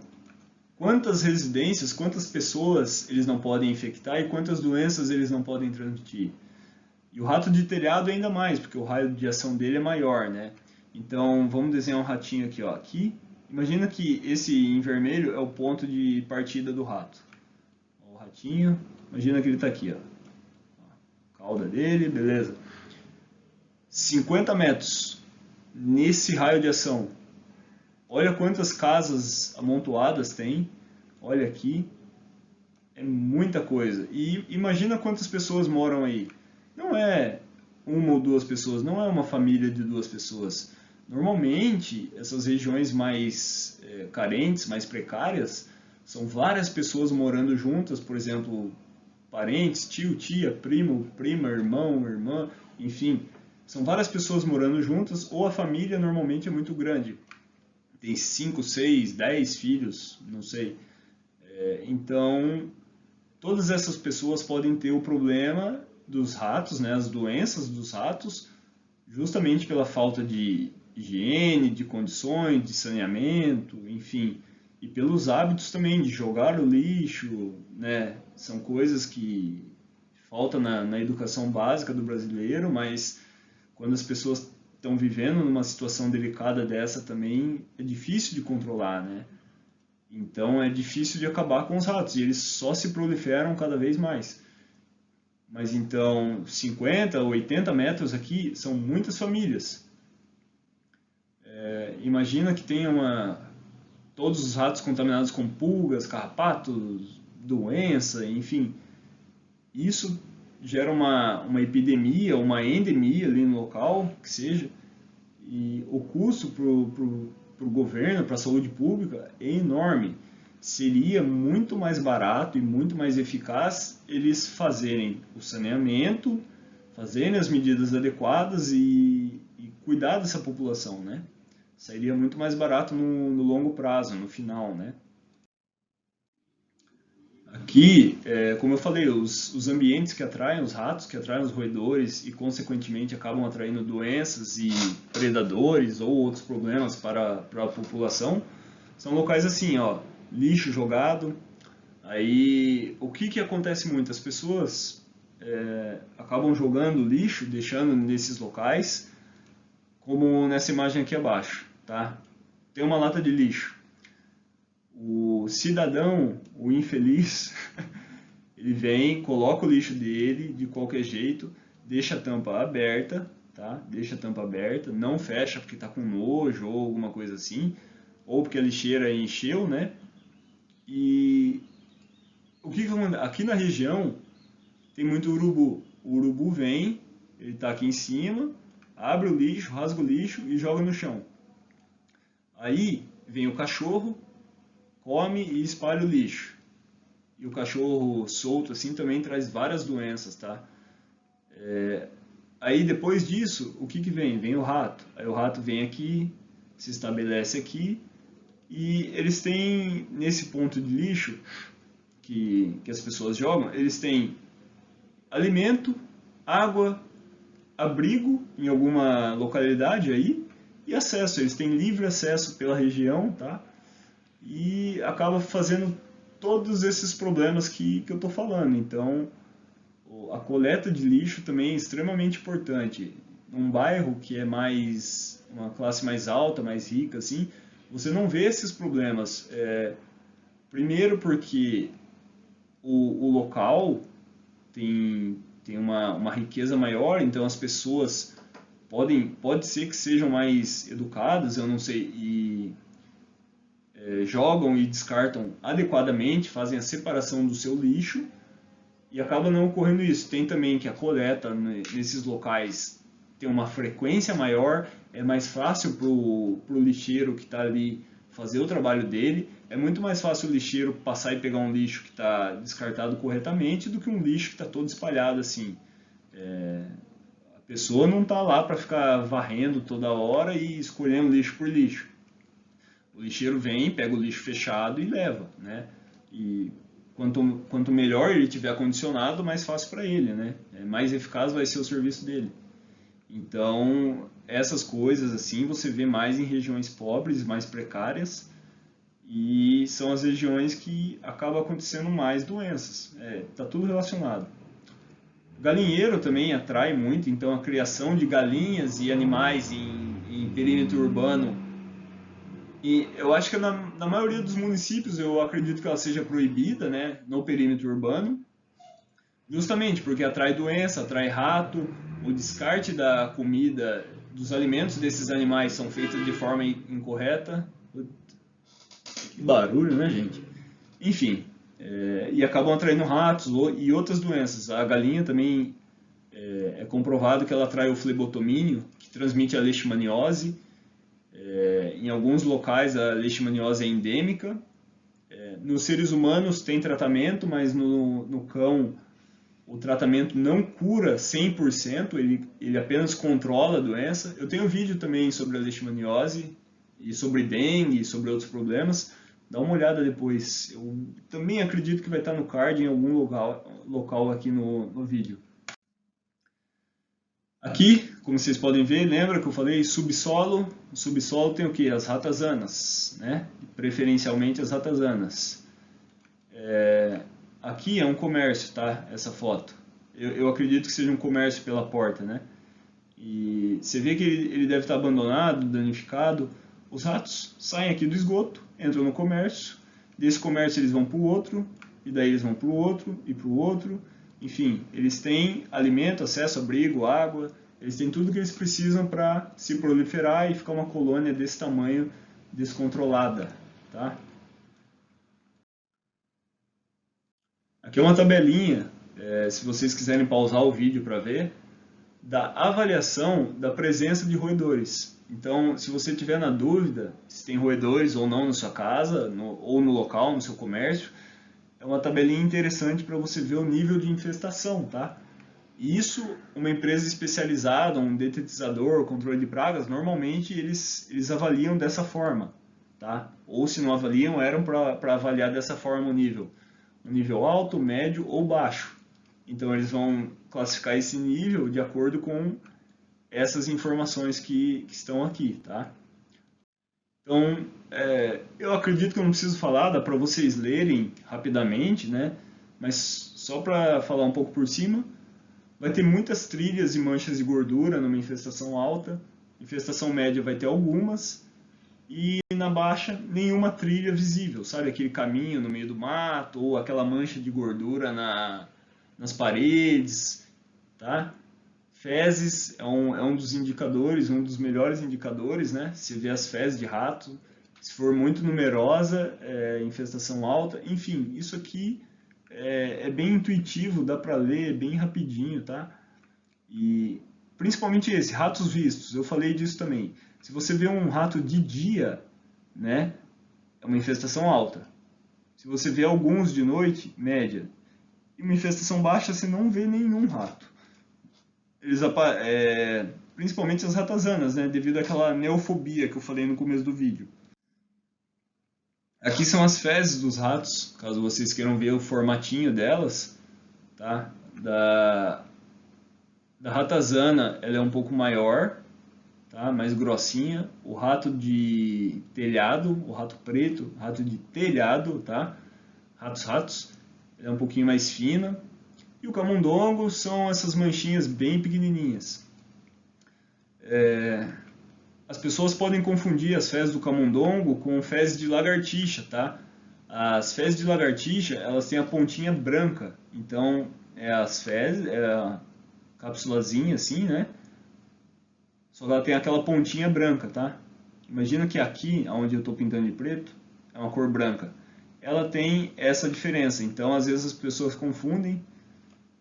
Speaker 1: Quantas residências, quantas pessoas eles não podem infectar e quantas doenças eles não podem transmitir. E o rato de telhado ainda mais, porque o raio de ação dele é maior, né? Então, vamos desenhar um ratinho aqui, ó. Aqui, imagina que esse em vermelho é o ponto de partida do rato. Ó, o ratinho, imagina que ele está aqui, ó. Cauda dele, beleza. 50 metros nesse raio de ação. Olha quantas casas amontoadas tem. Olha aqui. É muita coisa. E imagina quantas pessoas moram aí. Não é uma ou duas pessoas, não é uma família de duas pessoas. Normalmente, essas regiões mais carentes, mais precárias, são várias pessoas morando juntas, por exemplo, parentes, tio, tia, primo, prima, irmão, irmã, enfim, são várias pessoas morando juntas, ou a família normalmente é muito grande. Tem 5, 6, 10 filhos, não sei. Então, todas essas pessoas podem ter o problema dos ratos, né, as doenças dos ratos, justamente pela falta de higiene, de condições, de saneamento, enfim, e pelos hábitos também de jogar o lixo, né, são coisas que faltam na educação básica do brasileiro, mas quando as pessoas estão vivendo numa situação delicada dessa também é difícil de controlar, né? Então é difícil de acabar com os ratos e eles só se proliferam cada vez mais. Mas então 50, 80 metros aqui são muitas famílias. Imagina que tenha todos os ratos contaminados com pulgas, carrapatos, doença, enfim. Isso gera uma epidemia, uma endemia ali no local, que seja, e o custo para o governo, para a saúde pública, é enorme. Seria muito mais barato e muito mais eficaz eles fazerem o saneamento, fazerem as medidas adequadas e cuidar dessa população, né? Sairia muito mais barato no longo prazo, no final, né? Aqui, como eu falei, os ambientes que atraem os ratos, que atraem os roedores e, consequentemente, acabam atraindo doenças e predadores ou outros problemas para a população, são locais assim, ó, lixo jogado. Aí, o que acontece muito? As pessoas acabam jogando lixo, deixando nesses locais, como nessa imagem aqui abaixo, tá? Tem uma lata de lixo. O cidadão, o infeliz, ele vem, coloca o lixo dele de qualquer jeito, deixa a tampa aberta, tá? Deixa a tampa aberta, não fecha porque está com nojo ou alguma coisa assim, ou porque a lixeira encheu, né? E o que acontece? Aqui na região tem muito urubu. O urubu vem, ele está aqui em cima, abre o lixo, rasga o lixo e joga no chão. Aí vem o cachorro, come e espalha o lixo. E o cachorro solto assim também traz várias doenças, tá? Aí depois disso, o que vem? Vem o rato. Aí o rato vem aqui, se estabelece aqui, e eles têm, nesse ponto de lixo que as pessoas jogam, eles têm alimento, água, abrigo em alguma localidade aí, e acesso. Eles têm livre acesso pela região, tá? E acaba fazendo todos esses problemas que eu estou falando. Então, a coleta de lixo também é extremamente importante. Num bairro que é mais uma classe mais alta, mais rica, assim, você não vê esses problemas. Primeiro porque o local tem uma riqueza maior, então as pessoas pode ser que sejam mais educadas, eu não sei, e jogam e descartam adequadamente, fazem a separação do seu lixo e acaba não ocorrendo isso. Tem também que a coleta nesses locais tem uma frequência maior, é mais fácil para o lixeiro que está ali fazer o trabalho dele. É muito mais fácil o lixeiro passar e pegar um lixo que está descartado corretamente do que um lixo que está todo espalhado assim. A pessoa não está lá para ficar varrendo toda hora e escolhendo lixo por lixo. O lixeiro vem, pega o lixo fechado e leva, né? E quanto melhor ele tiver acondicionado, mais fácil para ele, né? Mais eficaz vai ser o serviço dele. Então, essas coisas assim você vê mais em regiões pobres, mais precárias, e são as regiões que acaba acontecendo mais doenças. Tá tudo relacionado. O galinheiro também atrai muito, então a criação de galinhas e animais em perímetro urbano. E eu acho que na maioria dos municípios eu acredito que ela seja proibida, né, no perímetro urbano, justamente porque atrai doença, atrai rato, o descarte da comida, dos alimentos desses animais são feitos de forma incorreta. Que barulho, né, gente? Enfim, e acabam atraindo ratos e outras doenças. A galinha também é comprovado que ela atrai o flebotomínio, que transmite a leishmaniose. Em alguns locais a leishmaniose é endêmica. Nos seres humanos tem tratamento, mas no cão o tratamento não cura 100%, ele apenas controla a doença. Eu tenho um vídeo também sobre a leishmaniose e sobre dengue e sobre outros problemas. Dá uma olhada depois. Eu também acredito que vai estar no card em algum local aqui no vídeo. Aqui, como vocês podem ver, lembra que eu falei subsolo? O subsolo tem o que? As ratazanas, né? Preferencialmente as ratazanas. Aqui é um comércio, tá? Essa foto. Eu acredito que seja um comércio pela porta, né? E você vê que ele deve estar abandonado, danificado. Os ratos saem aqui do esgoto, entram no comércio. Desse comércio eles vão para o outro, e daí eles vão para o outro e para o outro. Enfim, eles têm alimento, acesso, abrigo, água, eles têm tudo que eles precisam para se proliferar e ficar uma colônia desse tamanho descontrolada, tá? Aqui é uma tabelinha, se vocês quiserem pausar o vídeo para ver, da avaliação da presença de roedores. Então, se você tiver na dúvida se tem roedores ou não na sua casa, ou no local, no seu comércio, é uma tabelinha interessante para você ver o nível de infestação, tá? E isso, uma empresa especializada, um detetizador, controle de pragas, normalmente eles avaliam dessa forma, tá? Ou se não avaliam, eram para avaliar dessa forma o nível. Um nível alto, médio ou baixo. Então eles vão classificar esse nível de acordo com essas informações que estão aqui, tá? Então, eu acredito que eu não preciso falar, dá para vocês lerem rapidamente, né? Mas só para falar um pouco por cima, vai ter muitas trilhas e manchas de gordura numa infestação alta, infestação média vai ter algumas, e na baixa nenhuma trilha visível, sabe? Aquele caminho no meio do mato, ou aquela mancha de gordura nas paredes, tá? Fezes é um dos indicadores, um dos melhores indicadores, né? Se vê as fezes de rato, se for muito numerosa, infestação alta, enfim, isso aqui é bem intuitivo, dá para ler bem rapidinho, tá? E principalmente esse, ratos vistos, eu falei disso também. Se você vê um rato de dia, né, é uma infestação alta. Se você vê alguns de noite, média. E uma infestação baixa, você não vê nenhum rato. Principalmente as ratazanas, né, devido àquela neofobia que eu falei no começo do vídeo. Aqui são as fezes dos ratos, caso vocês queiram ver o formatinho delas, tá? Da ratazana, ela é um pouco maior, tá? Mais grossinha. O rato de telhado, o rato preto, rato de telhado, tá? Ratos, ele é um pouquinho mais fina. E o camundongo são essas manchinhas bem pequenininhas. As pessoas podem confundir as fezes do camundongo com fezes de lagartixa, tá? As fezes de lagartixa, elas têm a pontinha branca. Então, as fezes, a cápsulazinha assim, né? Só que ela tem aquela pontinha branca, tá? Imagina que aqui, onde eu estou pintando de preto, é uma cor branca. Ela tem essa diferença, então às vezes as pessoas confundem.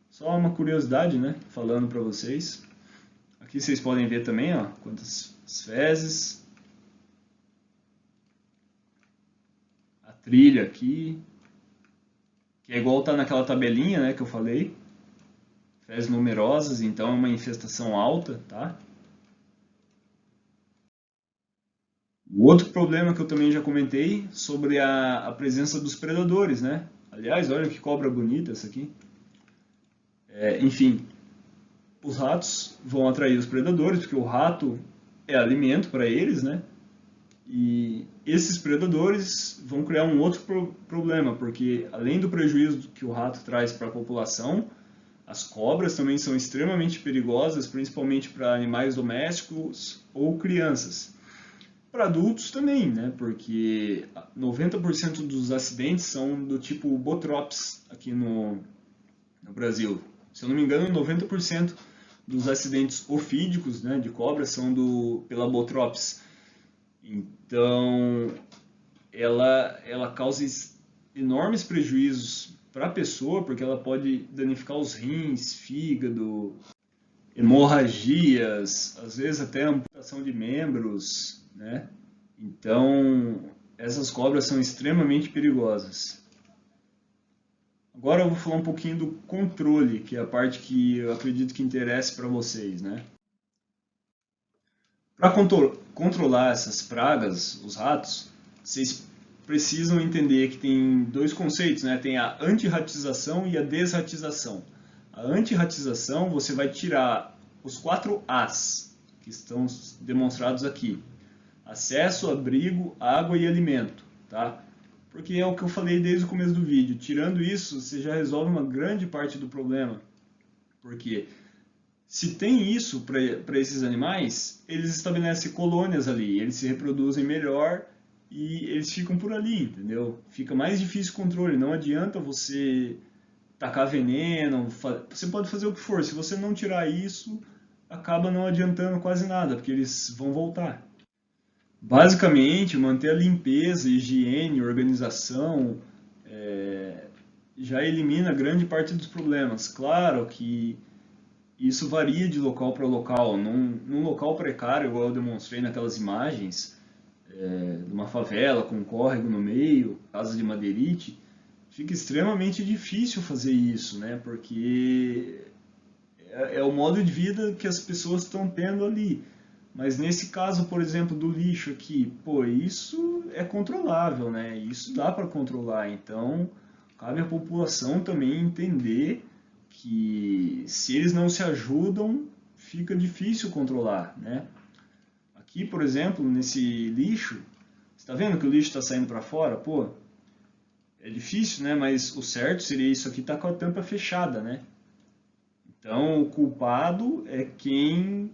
Speaker 1: Só uma curiosidade, né? Falando para vocês. Aqui vocês podem ver também, ó, quantas fezes. A trilha aqui, que é igual tá naquela tabelinha, né, que eu falei. Fezes numerosas, então é uma infestação alta, tá? O outro problema que eu também já comentei sobre a presença dos predadores, né? Aliás, olha que cobra bonita essa aqui. Enfim, os ratos vão atrair os predadores, porque o rato é alimento para eles, né? E esses predadores vão criar um outro problema, porque além do prejuízo que o rato traz para a população, as cobras também são extremamente perigosas, principalmente para animais domésticos ou crianças. Para adultos também, né? Porque 90% dos acidentes são do tipo Botrops aqui no Brasil. Se eu não me engano, 90% dos acidentes ofídicos, né, de cobras são pela Botrops. Então, ela causa enormes prejuízos para a pessoa, porque ela pode danificar os rins, fígado, hemorragias, às vezes até amputação de membros, né? Então, essas cobras são extremamente perigosas. Agora eu vou falar um pouquinho do controle, que é a parte que eu acredito que interessa para vocês, né? Para controlar essas pragas, os ratos, vocês precisam entender que tem dois conceitos, né? Tem a antirratização e a desratização. A antirratização, você vai tirar os 4 As, que estão demonstrados aqui. Acesso, abrigo, água e alimento, tá? Porque é o que eu falei desde o começo do vídeo. Tirando isso, você já resolve uma grande parte do problema. Porque se tem isso para esses animais, eles estabelecem colônias ali, eles se reproduzem melhor e eles ficam por ali, entendeu? Fica mais difícil o controle, não adianta você tacar veneno, você pode fazer o que for, se você não tirar isso, acaba não adiantando quase nada, porque eles vão voltar. Basicamente, manter a limpeza, higiene, organização, já elimina grande parte dos problemas. Claro que isso varia de local para local. Num local precário, igual eu demonstrei naquelas imagens, de uma favela com um córrego no meio, casa de madeirite, fica extremamente difícil fazer isso, né? Porque é o modo de vida que as pessoas estão tendo ali. Mas nesse caso, por exemplo, do lixo aqui, pô, isso é controlável, né? Isso dá para controlar. Então, cabe à população também entender que se eles não se ajudam, fica difícil controlar, né? Aqui, por exemplo, nesse lixo, você está vendo que o lixo está saindo para fora? Pô, é difícil, né? Mas o certo seria isso aqui estar com a tampa fechada, né? Então, o culpado é quem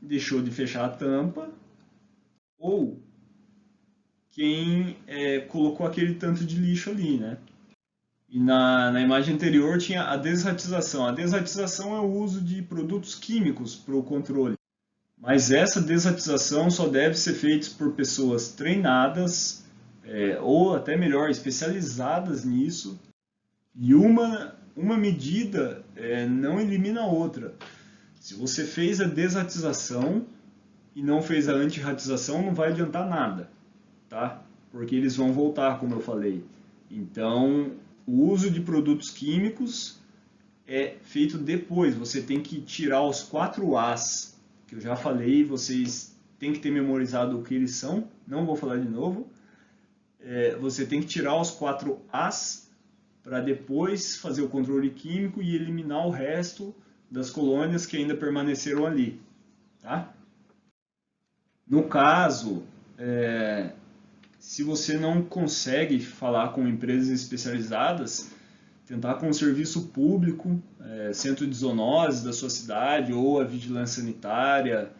Speaker 1: deixou de fechar a tampa ou quem colocou aquele tanto de lixo ali, né? E na imagem anterior tinha a desratização. A desratização é o uso de produtos químicos para o controle. Mas essa desratização só deve ser feita por pessoas treinadas, ou até melhor, especializadas nisso. E uma medida não elimina a outra. Se você fez a desratização e não fez a antirratização, não vai adiantar nada, tá? Porque eles vão voltar, como eu falei. Então, o uso de produtos químicos é feito depois. Você tem que tirar os 4 As, que eu já falei, vocês têm que ter memorizado o que eles são, não vou falar de novo. Você tem que tirar os 4 As para depois fazer o controle químico e eliminar o resto das colônias que ainda permaneceram ali, tá? No caso, se você não consegue falar com empresas especializadas, tentar com o serviço público, centro de zoonose da sua cidade ou a vigilância sanitária,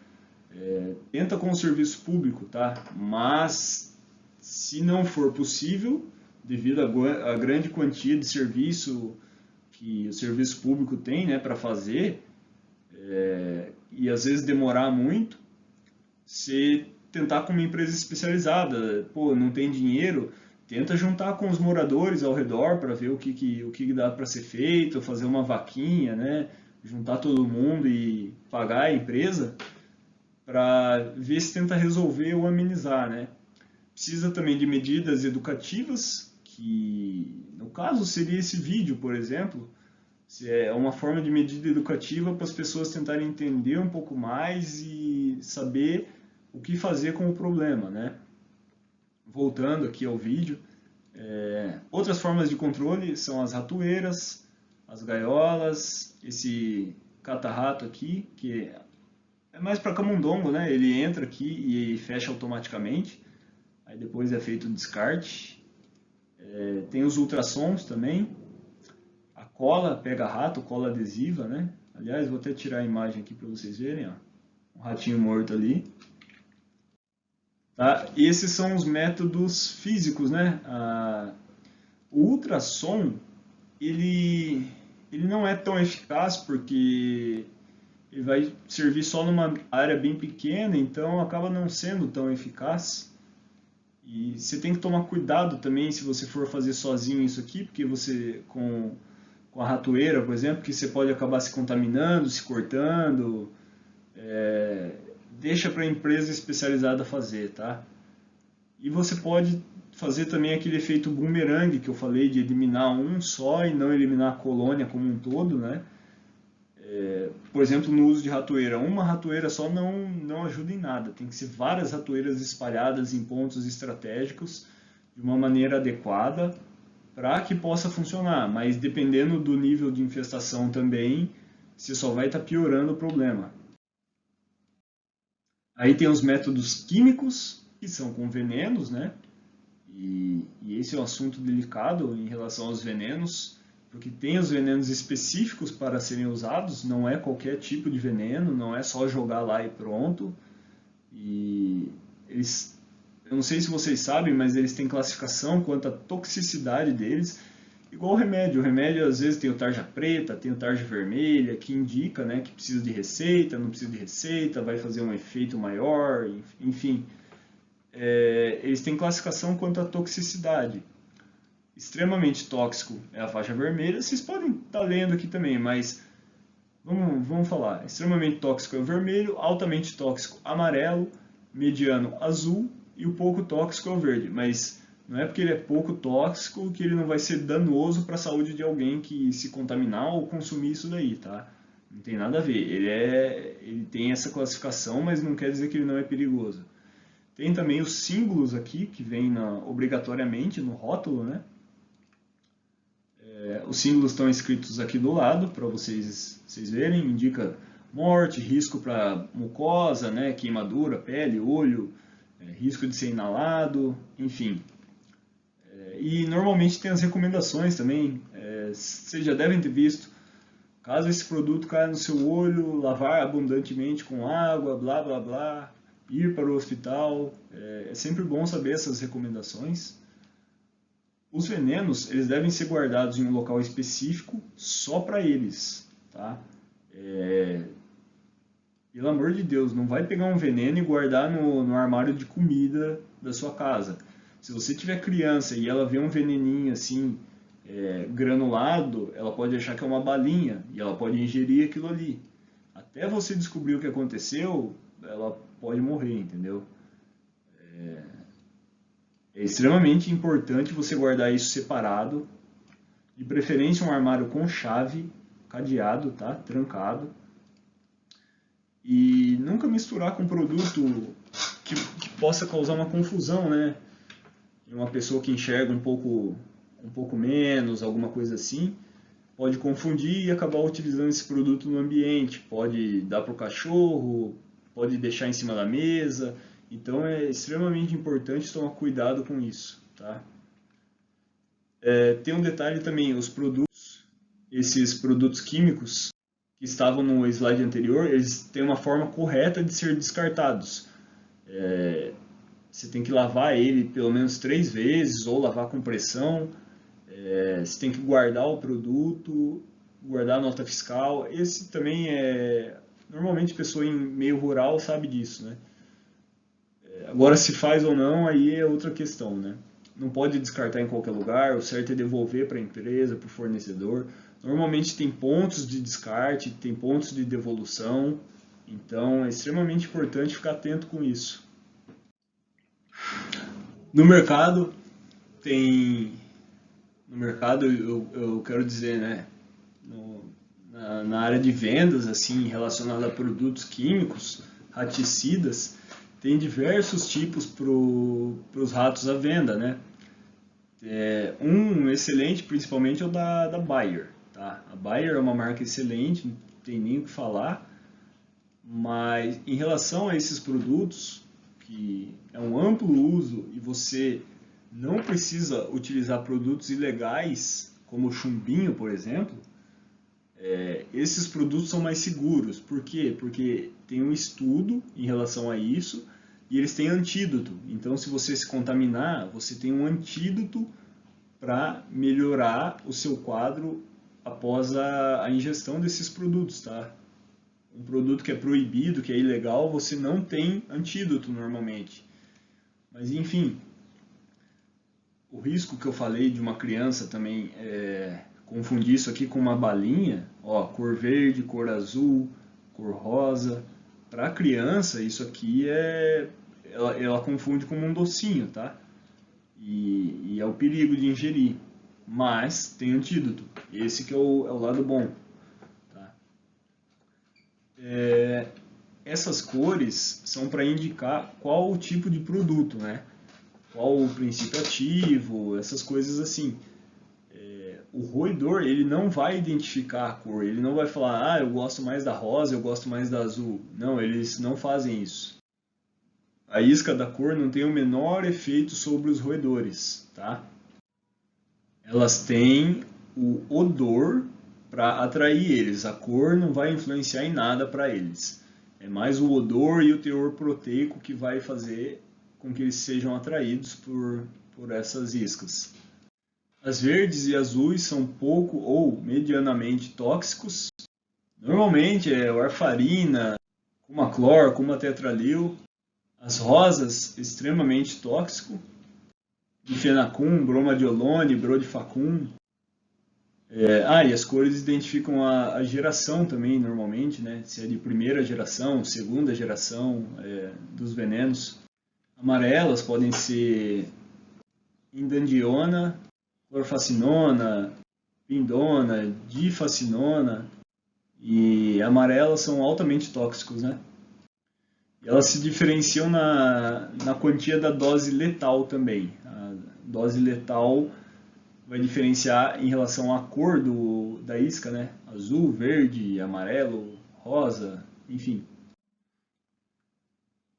Speaker 1: tenta com o serviço público, tá? Mas se não for possível, devido à grande quantia de serviço que o serviço público tem, né, para fazer, e às vezes demorar muito, você tentar com uma empresa especializada. Pô, não tem dinheiro, tenta juntar com os moradores ao redor para ver o que dá para ser feito, fazer uma vaquinha, né, juntar todo mundo e pagar a empresa para ver se tenta resolver ou amenizar, né. Precisa também de medidas educativas, que no caso seria esse vídeo, por exemplo. É uma forma de medida educativa para as pessoas tentarem entender um pouco mais e saber o que fazer com o problema, né? Voltando aqui ao vídeo, outras formas de controle são as ratoeiras, as gaiolas, esse cata-rato aqui, que é mais para camundongo, né? Ele entra aqui e fecha automaticamente, aí depois é feito o descarte. Tem os ultrassons também, a cola pega-rato, cola adesiva, né? Aliás, vou até tirar a imagem aqui para vocês verem, ó. Um ratinho morto ali. Tá? Esses são os métodos físicos, né? O ultrassom, ele não é tão eficaz porque ele vai servir só numa área bem pequena, então acaba não sendo tão eficaz. E você tem que tomar cuidado também se você for fazer sozinho isso aqui, porque você, com a ratoeira, por exemplo, que você pode acabar se contaminando, se cortando. Deixa para a empresa especializada fazer, tá? E você pode fazer também aquele efeito boomerang que eu falei, de eliminar um só e não eliminar a colônia como um todo, né? Por exemplo, no uso de ratoeira, uma ratoeira só não ajuda em nada. Tem que ser várias ratoeiras espalhadas em pontos estratégicos de uma maneira adequada para que possa funcionar. Mas dependendo do nível de infestação também, você só vai estar piorando o problema. Aí tem os métodos químicos, que são com venenos, né? E esse é um assunto delicado em relação aos venenos, porque tem os venenos específicos para serem usados, não é qualquer tipo de veneno, não é só jogar lá e pronto. E eu não sei se vocês sabem, mas eles têm classificação quanto à toxicidade deles, igual o remédio. O remédio às vezes tem o tarja preta, tem o tarja vermelha, que indica, né, que precisa de receita, não precisa de receita, vai fazer um efeito maior, enfim. Eles têm classificação quanto à toxicidade. Extremamente tóxico é a faixa vermelha, vocês podem estar lendo aqui também, mas vamos falar. Extremamente tóxico é o vermelho, altamente tóxico amarelo, mediano azul e o pouco tóxico é o verde. Mas não é porque ele é pouco tóxico que ele não vai ser danoso para a saúde de alguém que se contaminar ou consumir isso daí, tá? Não tem nada a ver. Ele tem essa classificação, mas não quer dizer que ele não é perigoso. Tem também os símbolos aqui, que vem obrigatoriamente no rótulo, né? Os símbolos estão escritos aqui do lado, para vocês verem. Indica morte, risco para mucosa, né? Queimadura, pele, olho, risco de ser inalado, enfim. E normalmente tem as recomendações também. Vocês já devem ter visto. Caso esse produto caia no seu olho, lavar abundantemente com água, blá blá blá, ir para o hospital. É sempre bom saber essas recomendações. Os venenos, eles devem ser guardados em um local específico só para eles, tá? Pelo amor de Deus, não vai pegar um veneno e guardar no armário de comida da sua casa. Se você tiver criança e ela vê um veneninho assim, granulado, ela pode achar que é uma balinha e ela pode ingerir aquilo ali. Até você descobrir o que aconteceu, ela pode morrer, entendeu? É extremamente importante você guardar isso separado, de preferência um armário com chave, cadeado, tá? Trancado. E nunca misturar com produto que possa causar uma confusão, né? Uma pessoa que enxerga um pouco menos, alguma coisa assim, pode confundir e acabar utilizando esse produto no ambiente. Pode dar para o cachorro, pode deixar em cima da mesa. Então é extremamente importante tomar cuidado com isso, tá? Tem um detalhe também, esses produtos químicos que estavam no slide anterior, eles têm uma forma correta de ser descartados. Você tem que lavar ele pelo menos 3 vezes, ou lavar com pressão. Você tem que guardar o produto, guardar a nota fiscal. Esse também normalmente pessoa em meio rural sabe disso, né? Agora, se faz ou não, aí é outra questão, né? Não pode descartar em qualquer lugar, o certo é devolver para a empresa, para o fornecedor. Normalmente tem pontos de descarte, tem pontos de devolução, então é extremamente importante ficar atento com isso. No mercado, eu quero dizer, né? Na área de vendas, assim, relacionada a produtos químicos, raticidas, tem diversos tipos para os ratos à venda, né? Um excelente, principalmente, é o da Bayer, tá? A Bayer é uma marca excelente, não tem nem o que falar, mas em relação a esses produtos, que é um amplo uso e você não precisa utilizar produtos ilegais, como o chumbinho, por exemplo, esses produtos são mais seguros. Por quê? Porque tem um estudo em relação a isso e eles têm antídoto. Então, se você se contaminar, você tem um antídoto para melhorar o seu quadro após a ingestão desses produtos, tá? Um produto que é proibido, que é ilegal, você não tem antídoto normalmente. Mas, enfim, o risco que eu falei de uma criança também confundir isso aqui com uma balinha, ó, cor verde, cor azul, cor rosa. Para a criança, isso aqui ela confunde como um docinho, tá? E é o perigo de ingerir. Mas tem antídoto. Esse que é o lado bom. Tá? Essas cores são para indicar qual o tipo de produto, né? Qual o princípio ativo, essas coisas assim. O roedor, ele não vai identificar a cor, ele não vai falar, eu gosto mais da rosa, eu gosto mais da azul. Não, eles não fazem isso. A isca da cor não tem o menor efeito sobre os roedores, tá? Elas têm o odor para atrair eles, a cor não vai influenciar em nada para eles. É mais o odor e o teor proteico que vai fazer com que eles sejam atraídos por essas iscas. As verdes e azuis são pouco ou medianamente tóxicos. Normalmente é warfarina, cumaclor, cumatetralil. As rosas, extremamente tóxico. Difenacum, bromadiolone, brodifacum. E as cores identificam a geração também, normalmente, né? Se é de primeira geração, segunda geração dos venenos. Amarelas podem ser indandiona, clorfacinona, pindona, difacinona. e amarelas são altamente tóxicos, né? E elas se diferenciam na quantia da dose letal também. A dose letal vai diferenciar em relação à cor da isca, né? Azul, verde, amarelo, rosa, enfim.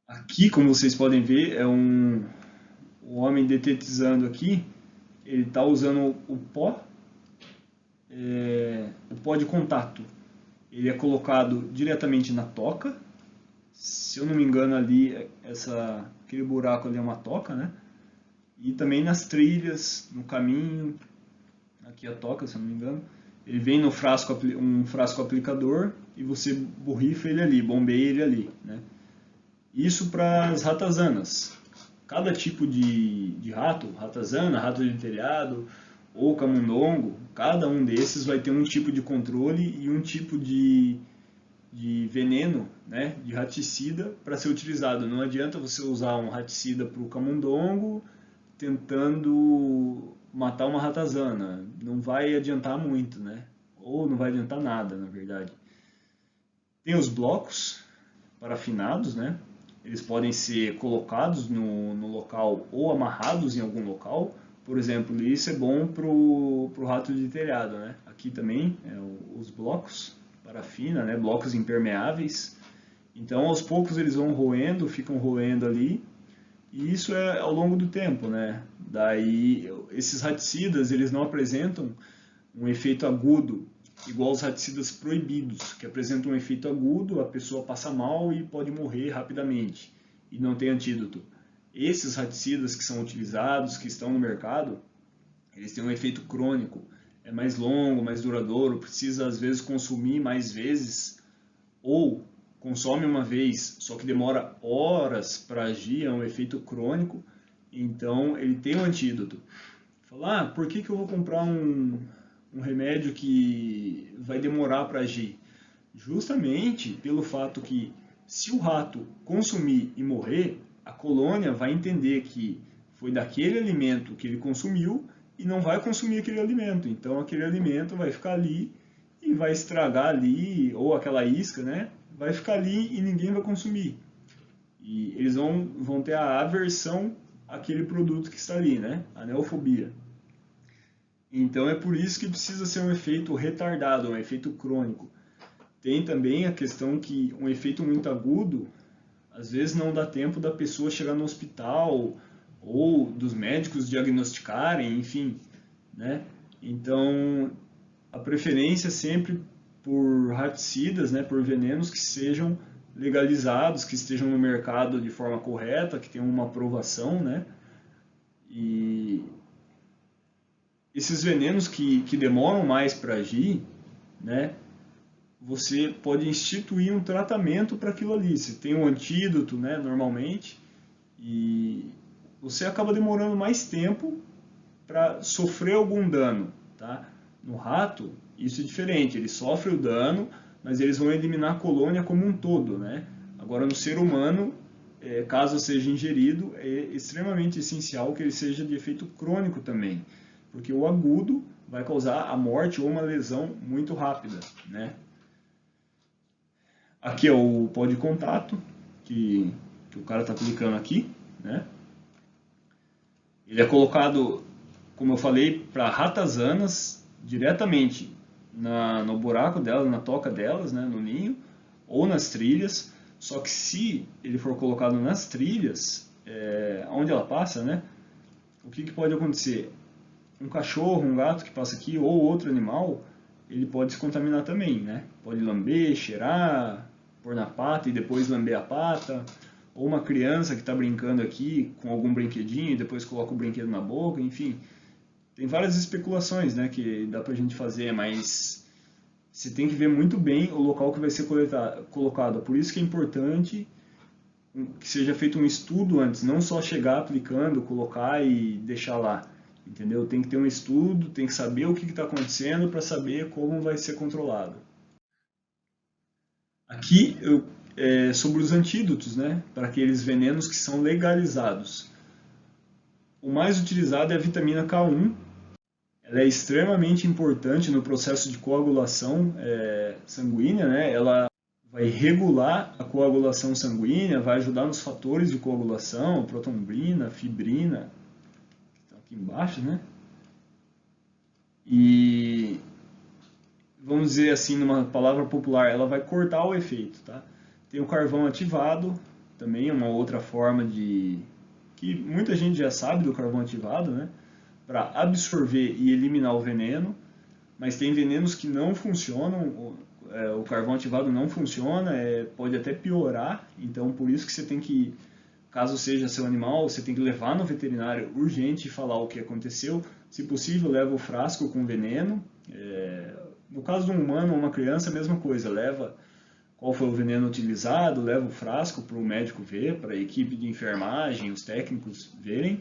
Speaker 1: Aqui, como vocês podem ver, é o homem detetizando aqui. Ele está usando o pó de contato. Ele é colocado diretamente na toca. Se eu não me engano, ali, aquele buraco ali é uma toca, né? E também nas trilhas, no caminho, aqui a toca, se eu não me engano. Ele vem no um frasco aplicador e você borrifa ele ali, bombeia ele ali, né? Isso para as ratazanas. Cada tipo de rato, ratazana, rato de telhado ou camundongo, cada um desses vai ter um tipo de controle e um tipo de veneno, né, de raticida para ser utilizado. Não adianta você usar um raticida para o camundongo tentando matar uma ratazana. Não vai adiantar muito, né? Ou não vai adiantar nada, na verdade. Tem os blocos parafinados, né? Eles podem ser colocados no local ou amarrados em algum local. Por exemplo, isso é bom para o rato de telhado, né? Aqui também, os blocos parafina, né? Blocos impermeáveis. Então, aos poucos eles vão roendo, ficam roendo ali. E isso é ao longo do tempo, né? Daí, esses raticidas, eles não apresentam um efeito agudo, igual os raticidas proibidos, que apresentam um efeito agudo, a pessoa passa mal e pode morrer rapidamente, e não tem antídoto. Esses raticidas que são utilizados, que estão no mercado, eles têm um efeito crônico, é mais longo, mais duradouro, precisa às vezes consumir mais vezes, ou consome uma vez, só que demora horas para agir, é um efeito crônico, então ele tem um antídoto. Falar, por que eu vou comprar um remédio que vai demorar para agir? Justamente pelo fato que, se o rato consumir e morrer, a colônia vai entender que foi daquele alimento que ele consumiu e não vai consumir aquele alimento. Então aquele alimento vai ficar ali e vai estragar ali, ou aquela isca, né? Vai ficar ali e ninguém vai consumir. E eles vão ter a aversão àquele produto que está ali, né? A neofobia. Então é por isso que precisa ser um efeito retardado, um efeito crônico. Tem também a questão que um efeito muito agudo, às vezes não dá tempo da pessoa chegar no hospital ou dos médicos diagnosticarem, enfim, né? Então, a preferência é sempre por raticidas, né, por venenos que sejam legalizados, que estejam no mercado de forma correta, que tenham uma aprovação, né? E esses venenos que demoram mais para agir, né, você pode instituir um tratamento para aquilo ali. Você tem um antídoto, né, normalmente, e você acaba demorando mais tempo para sofrer algum dano, tá? No rato, isso é diferente, ele sofre o dano, mas eles vão eliminar a colônia como um todo, né? Agora, no ser humano, caso seja ingerido, é extremamente essencial que ele seja de efeito crônico também, porque o agudo vai causar a morte ou uma lesão muito rápida, né? Aqui é o pó de contato que o cara está aplicando aqui, né? Ele é colocado, como eu falei, para ratazanas diretamente no buraco delas, na toca delas, né, no ninho, ou nas trilhas. Só que se ele for colocado nas trilhas, onde ela passa, né, o que pode acontecer? Um cachorro, um gato que passa aqui, ou outro animal, ele pode se contaminar também, né? Pode lamber, cheirar, pôr na pata e depois lamber a pata. Ou uma criança que está brincando aqui com algum brinquedinho e depois coloca o brinquedo na boca, enfim. Tem várias especulações, né, que dá pra gente fazer, mas você tem que ver muito bem o local que vai ser colocado. Por isso que é importante que seja feito um estudo antes, não só chegar aplicando, colocar e deixar lá. Entendeu? Tem que ter um estudo, tem que saber o que está acontecendo para saber como vai ser controlado. Aqui sobre os antídotos, né, para aqueles venenos que são legalizados. O mais utilizado é a vitamina K1. ela é extremamente importante no processo de coagulação sanguínea, né? Ela vai regular a coagulação sanguínea, vai ajudar nos fatores de coagulação, protombrina, fibrina, que estão aqui embaixo, né? E vamos dizer assim, numa palavra popular, ela vai cortar o efeito, tá? Tem o carvão ativado, também uma outra forma que muita gente já sabe do carvão ativado, né? Para absorver e eliminar o veneno, mas tem venenos que não funcionam, o carvão ativado não funciona, pode até piorar, então por isso que você tem que, caso seja seu animal, você tem que levar no veterinário urgente e falar o que aconteceu. Se possível, leva o frasco com veneno. No caso de um humano ou uma criança, a mesma coisa, leva qual foi o veneno utilizado, leva o frasco para o médico ver, para a equipe de enfermagem, os técnicos verem.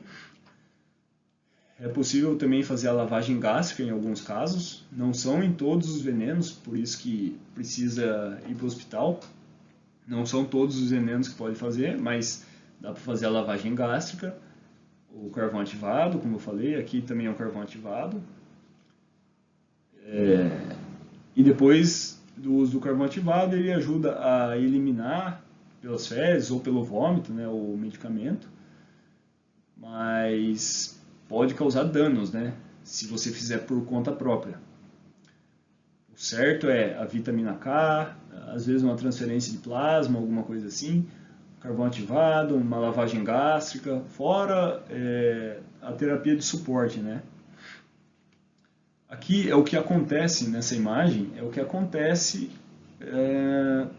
Speaker 1: É possível também fazer a lavagem gástrica em alguns casos, não são em todos os venenos, por isso que precisa ir para o hospital. Não são todos os venenos que pode fazer, mas dá para fazer a lavagem gástrica. O carvão ativado, como eu falei, aqui também é um carvão ativado. E depois do uso do carvão ativado, ele ajuda a eliminar pelas fezes ou pelo vômito, né, o medicamento, mas pode causar danos, né, se você fizer por conta própria. O certo é a vitamina K, às vezes uma transferência de plasma, alguma coisa assim, carvão ativado, uma lavagem gástrica, fora a terapia de suporte, né. Aqui é o que acontece nessa imagem, é o que acontece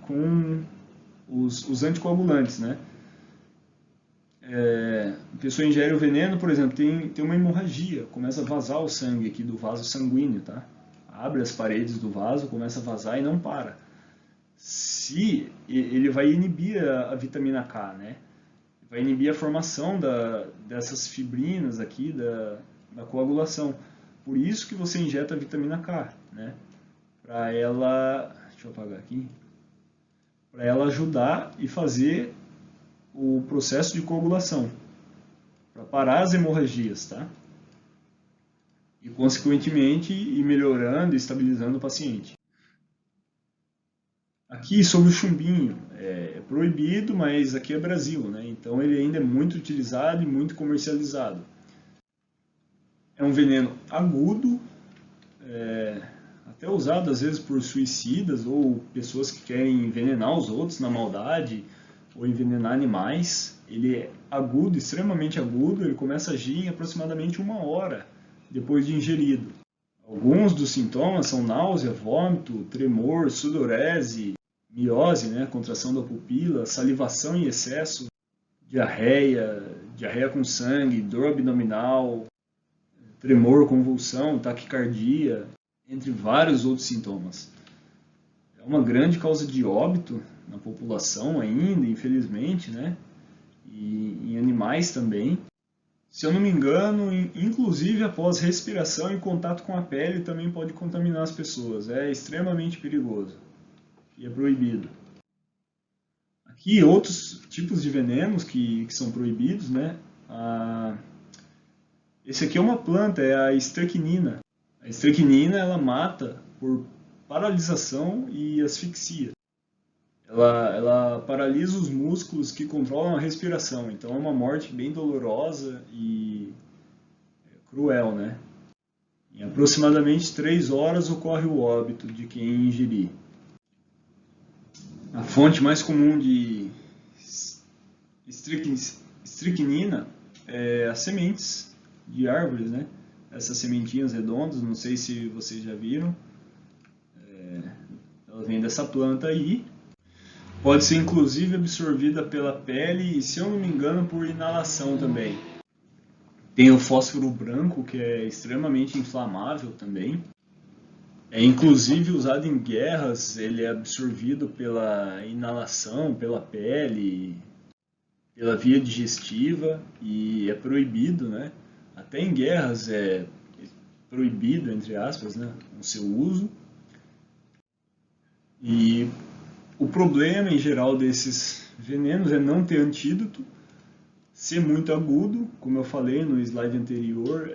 Speaker 1: com os anticoagulantes, né. A pessoa ingere o veneno, por exemplo, tem uma hemorragia, começa a vazar o sangue aqui do vaso sanguíneo, tá? Abre as paredes do vaso, começa a vazar e não para. Se ele vai inibir a vitamina K, né? Vai inibir a formação dessas fibrinas aqui da coagulação. Por isso que você injeta a vitamina K, né? Para ela, deixa eu apagar aqui, para ela ajudar e fazer o processo de coagulação, para parar as hemorragias, tá? E consequentemente ir melhorando e estabilizando o paciente. Aqui sobre o chumbinho, é proibido, mas aqui é Brasil, né? Então ele ainda é muito utilizado e muito comercializado. É um veneno agudo, até usado às vezes por suicidas ou pessoas que querem envenenar os outros na maldade ou envenenar animais. Ele é agudo, extremamente agudo, ele começa a agir em aproximadamente 1 hora depois de ingerido. Alguns dos sintomas são náusea, vômito, tremor, sudorese, miose, né, contração da pupila, salivação em excesso, diarreia com sangue, dor abdominal, tremor, convulsão, taquicardia, entre vários outros sintomas. É uma grande causa de óbito na população ainda, infelizmente, né? E em animais também. Se eu não me engano, inclusive após respiração e contato com a pele também pode contaminar as pessoas. É extremamente perigoso e é proibido. Aqui outros tipos de venenos que são proibidos, né? Esse aqui é uma planta, é a estrequinina. A estrequinina ela mata por paralisação e asfixia. Ela paralisa os músculos que controlam a respiração, então é uma morte bem dolorosa e cruel, né? Em aproximadamente 3 horas ocorre o óbito de quem ingerir. A fonte mais comum de estricnina é as sementes de árvores, né? Essas sementinhas redondas, não sei se vocês já viram. Ela vem dessa planta aí. Pode ser inclusive absorvida pela pele e, se eu não me engano, por inalação também. Tem o fósforo branco, que é extremamente inflamável também. É inclusive usado em guerras, ele é absorvido pela inalação, pela pele, pela via digestiva e é proibido, né? Até em guerras é proibido, entre aspas, né, o seu uso. E o problema em geral desses venenos é não ter antídoto, ser muito agudo, como eu falei no slide anterior,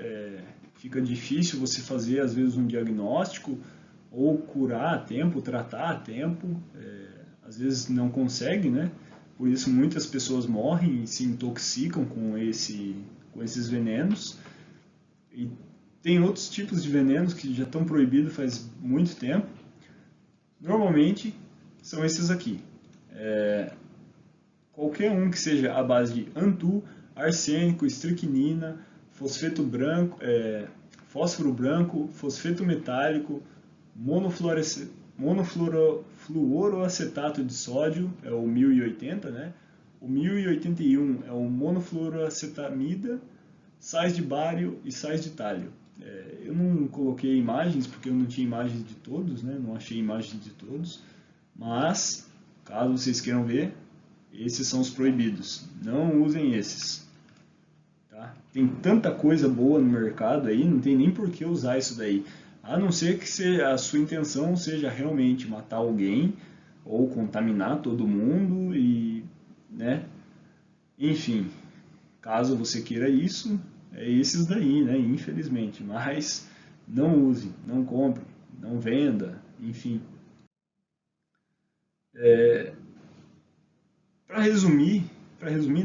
Speaker 1: fica difícil você fazer às vezes um diagnóstico ou curar a tempo, tratar a tempo, às vezes não consegue, né? Por isso muitas pessoas morrem e se intoxicam com esses venenos. E tem outros tipos de venenos que já estão proibidos faz muito tempo. Normalmente são esses aqui. Qualquer um que seja à base de antu, arsênico, estricnina, fosfeto branco, fósforo branco, fosfeto metálico, monofluoroacetato de sódio, é o 1080, né? O 1081 é o monofluoroacetamida, sais de bário e sais de tálio. Eu não coloquei imagens porque eu não tinha imagens de todos, né? Não achei imagens de todos, mas caso vocês queiram ver, esses são os proibidos. Não usem esses. Tá? Tem tanta coisa boa no mercado aí, não tem nem por que usar isso daí. A não ser que a sua intenção seja realmente matar alguém ou contaminar todo mundo e, né? Enfim, caso você queira isso, é esses daí, né? Infelizmente. Mas não use, não compre, não venda, enfim. Para resumir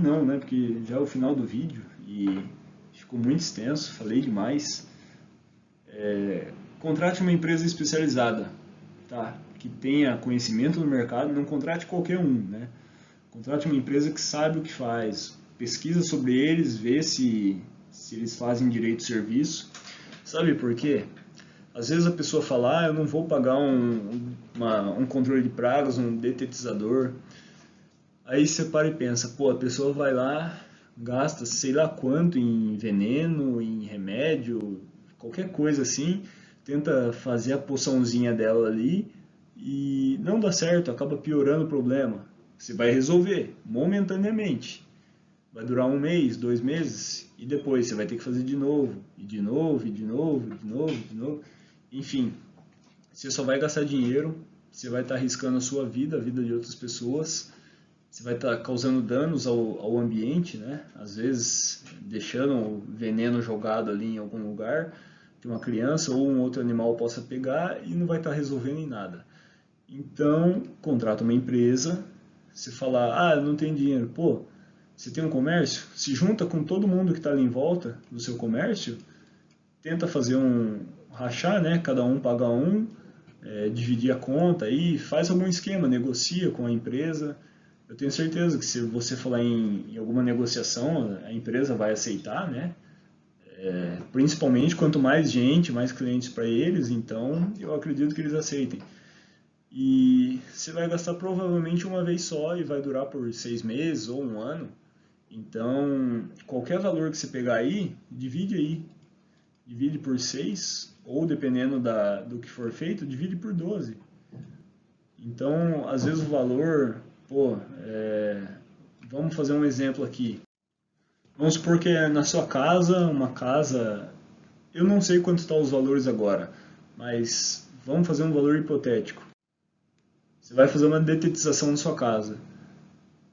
Speaker 1: não, né? Porque já é o final do vídeo e ficou muito extenso, falei demais. Contrate uma empresa especializada, tá? Que tenha conhecimento no mercado, não contrate qualquer um, né? Contrate uma empresa que sabe o que faz, pesquisa sobre eles, vê se eles fazem direito de serviço. Sabe por quê? Às vezes a pessoa fala, eu não vou pagar um controle de pragas, um detetizador. Aí você para e pensa, pô, a pessoa vai lá, gasta sei lá quanto em veneno, em remédio, qualquer coisa assim, tenta fazer a poçãozinha dela ali e não dá certo, acaba piorando o problema. Você vai resolver momentaneamente. Vai durar 1 mês, 2 meses, e depois você vai ter que fazer de novo, e de novo, e de novo, de novo, de novo. Enfim, você só vai gastar dinheiro, você vai estar arriscando a sua vida, a vida de outras pessoas, você vai estar causando danos ao ambiente, né? Às vezes deixando o veneno jogado ali em algum lugar, que uma criança ou um outro animal possa pegar e não vai estar resolvendo em nada. Então, contrata uma empresa, você falar, não tem dinheiro, pô, você tem um comércio, se junta com todo mundo que está ali em volta do seu comércio, tenta fazer rachar, né? Cada um paga dividir a conta aí, faz algum esquema, negocia com a empresa. Eu tenho certeza que se você falar em alguma negociação, a empresa vai aceitar, né? Principalmente quanto mais gente, mais clientes para eles, então eu acredito que eles aceitem. E você vai gastar provavelmente uma vez só e vai durar por 6 meses ou 1 ano. Então, qualquer valor que você pegar aí, divide por 6, ou dependendo do que for feito, divide por 12. Então, às vezes o valor, vamos fazer um exemplo aqui. Vamos supor que é na sua casa, uma casa, eu não sei quanto estão os valores agora, mas vamos fazer um valor hipotético. Você vai fazer uma detetização na sua casa.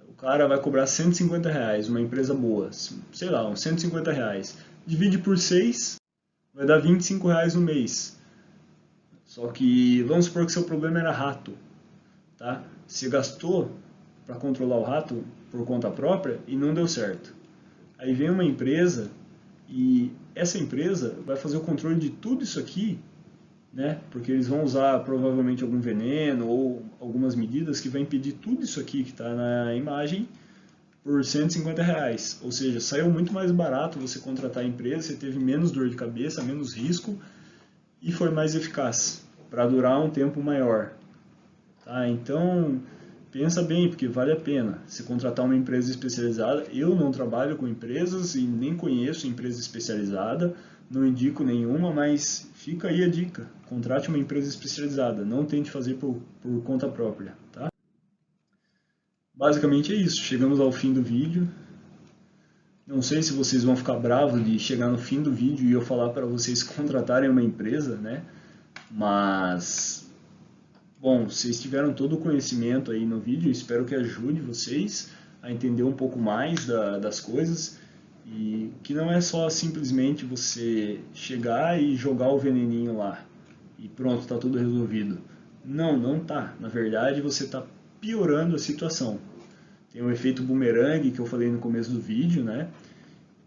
Speaker 1: O cara vai cobrar R$150, uma empresa boa, sei lá, uns R$150. Divide por 6, vai dar R$25 no mês. Só que vamos supor que seu problema era rato, tá? Você gastou para controlar o rato por conta própria e não deu certo. Aí vem uma empresa e essa empresa vai fazer o controle de tudo isso aqui, né? Porque eles vão usar provavelmente algum veneno ou algumas medidas que vai impedir tudo isso aqui que está na imagem por R$150. Ou seja, saiu muito mais barato você contratar a empresa, você teve menos dor de cabeça, menos risco e foi mais eficaz para durar um tempo maior. Tá? Então, pensa bem, porque vale a pena. Se contratar uma empresa especializada, eu não trabalho com empresas e nem conheço empresa especializada, não indico nenhuma, mas fica aí a dica. Contrate uma empresa especializada, não tente fazer por conta própria. Tá? Basicamente é isso, chegamos ao fim do vídeo. Não sei se vocês vão ficar bravos de chegar no fim do vídeo e eu falar para vocês contratarem uma empresa, né? Mas, bom, vocês tiveram todo o conhecimento aí no vídeo, espero que ajude vocês a entender um pouco mais das coisas. E que não é só simplesmente você chegar e jogar o veneninho lá e pronto, está tudo resolvido. Não, não tá. Na verdade, você está piorando a situação. Tem o efeito bumerangue que eu falei no começo do vídeo, né?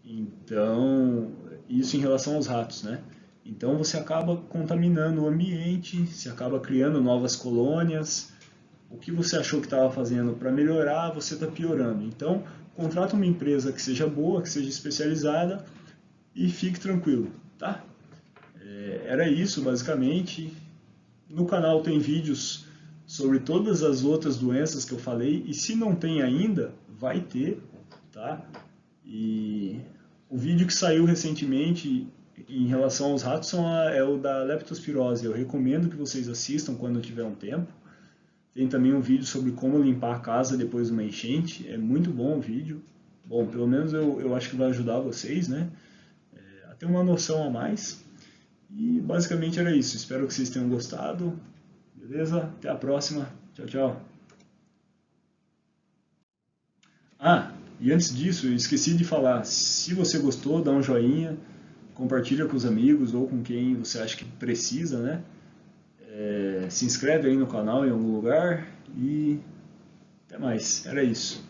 Speaker 1: Então, isso em relação aos ratos, né? Então você acaba contaminando o ambiente, se acaba criando novas colônias. O que você achou que estava fazendo para melhorar, você está piorando. Então, contrata uma empresa que seja boa, que seja especializada e fique tranquilo, tá? Era isso, basicamente. No canal tem vídeos sobre todas as outras doenças que eu falei, e se não tem ainda, vai ter, tá? E o vídeo que saiu recentemente em relação aos ratos é o da leptospirose. Eu recomendo que vocês assistam quando tiver um tempo. Tem também um vídeo sobre como limpar a casa depois de uma enchente. É muito bom o vídeo. Bom, pelo menos eu acho que vai ajudar vocês, né? A ter uma noção a mais. E basicamente era isso. Espero que vocês tenham gostado. Beleza? Até a próxima. Tchau, tchau. Ah, e antes disso, eu esqueci de falar. Se você gostou, dá um joinha. Compartilha com os amigos ou com quem você acha que precisa, né? Se inscreve aí no canal em algum lugar e até mais. Era isso.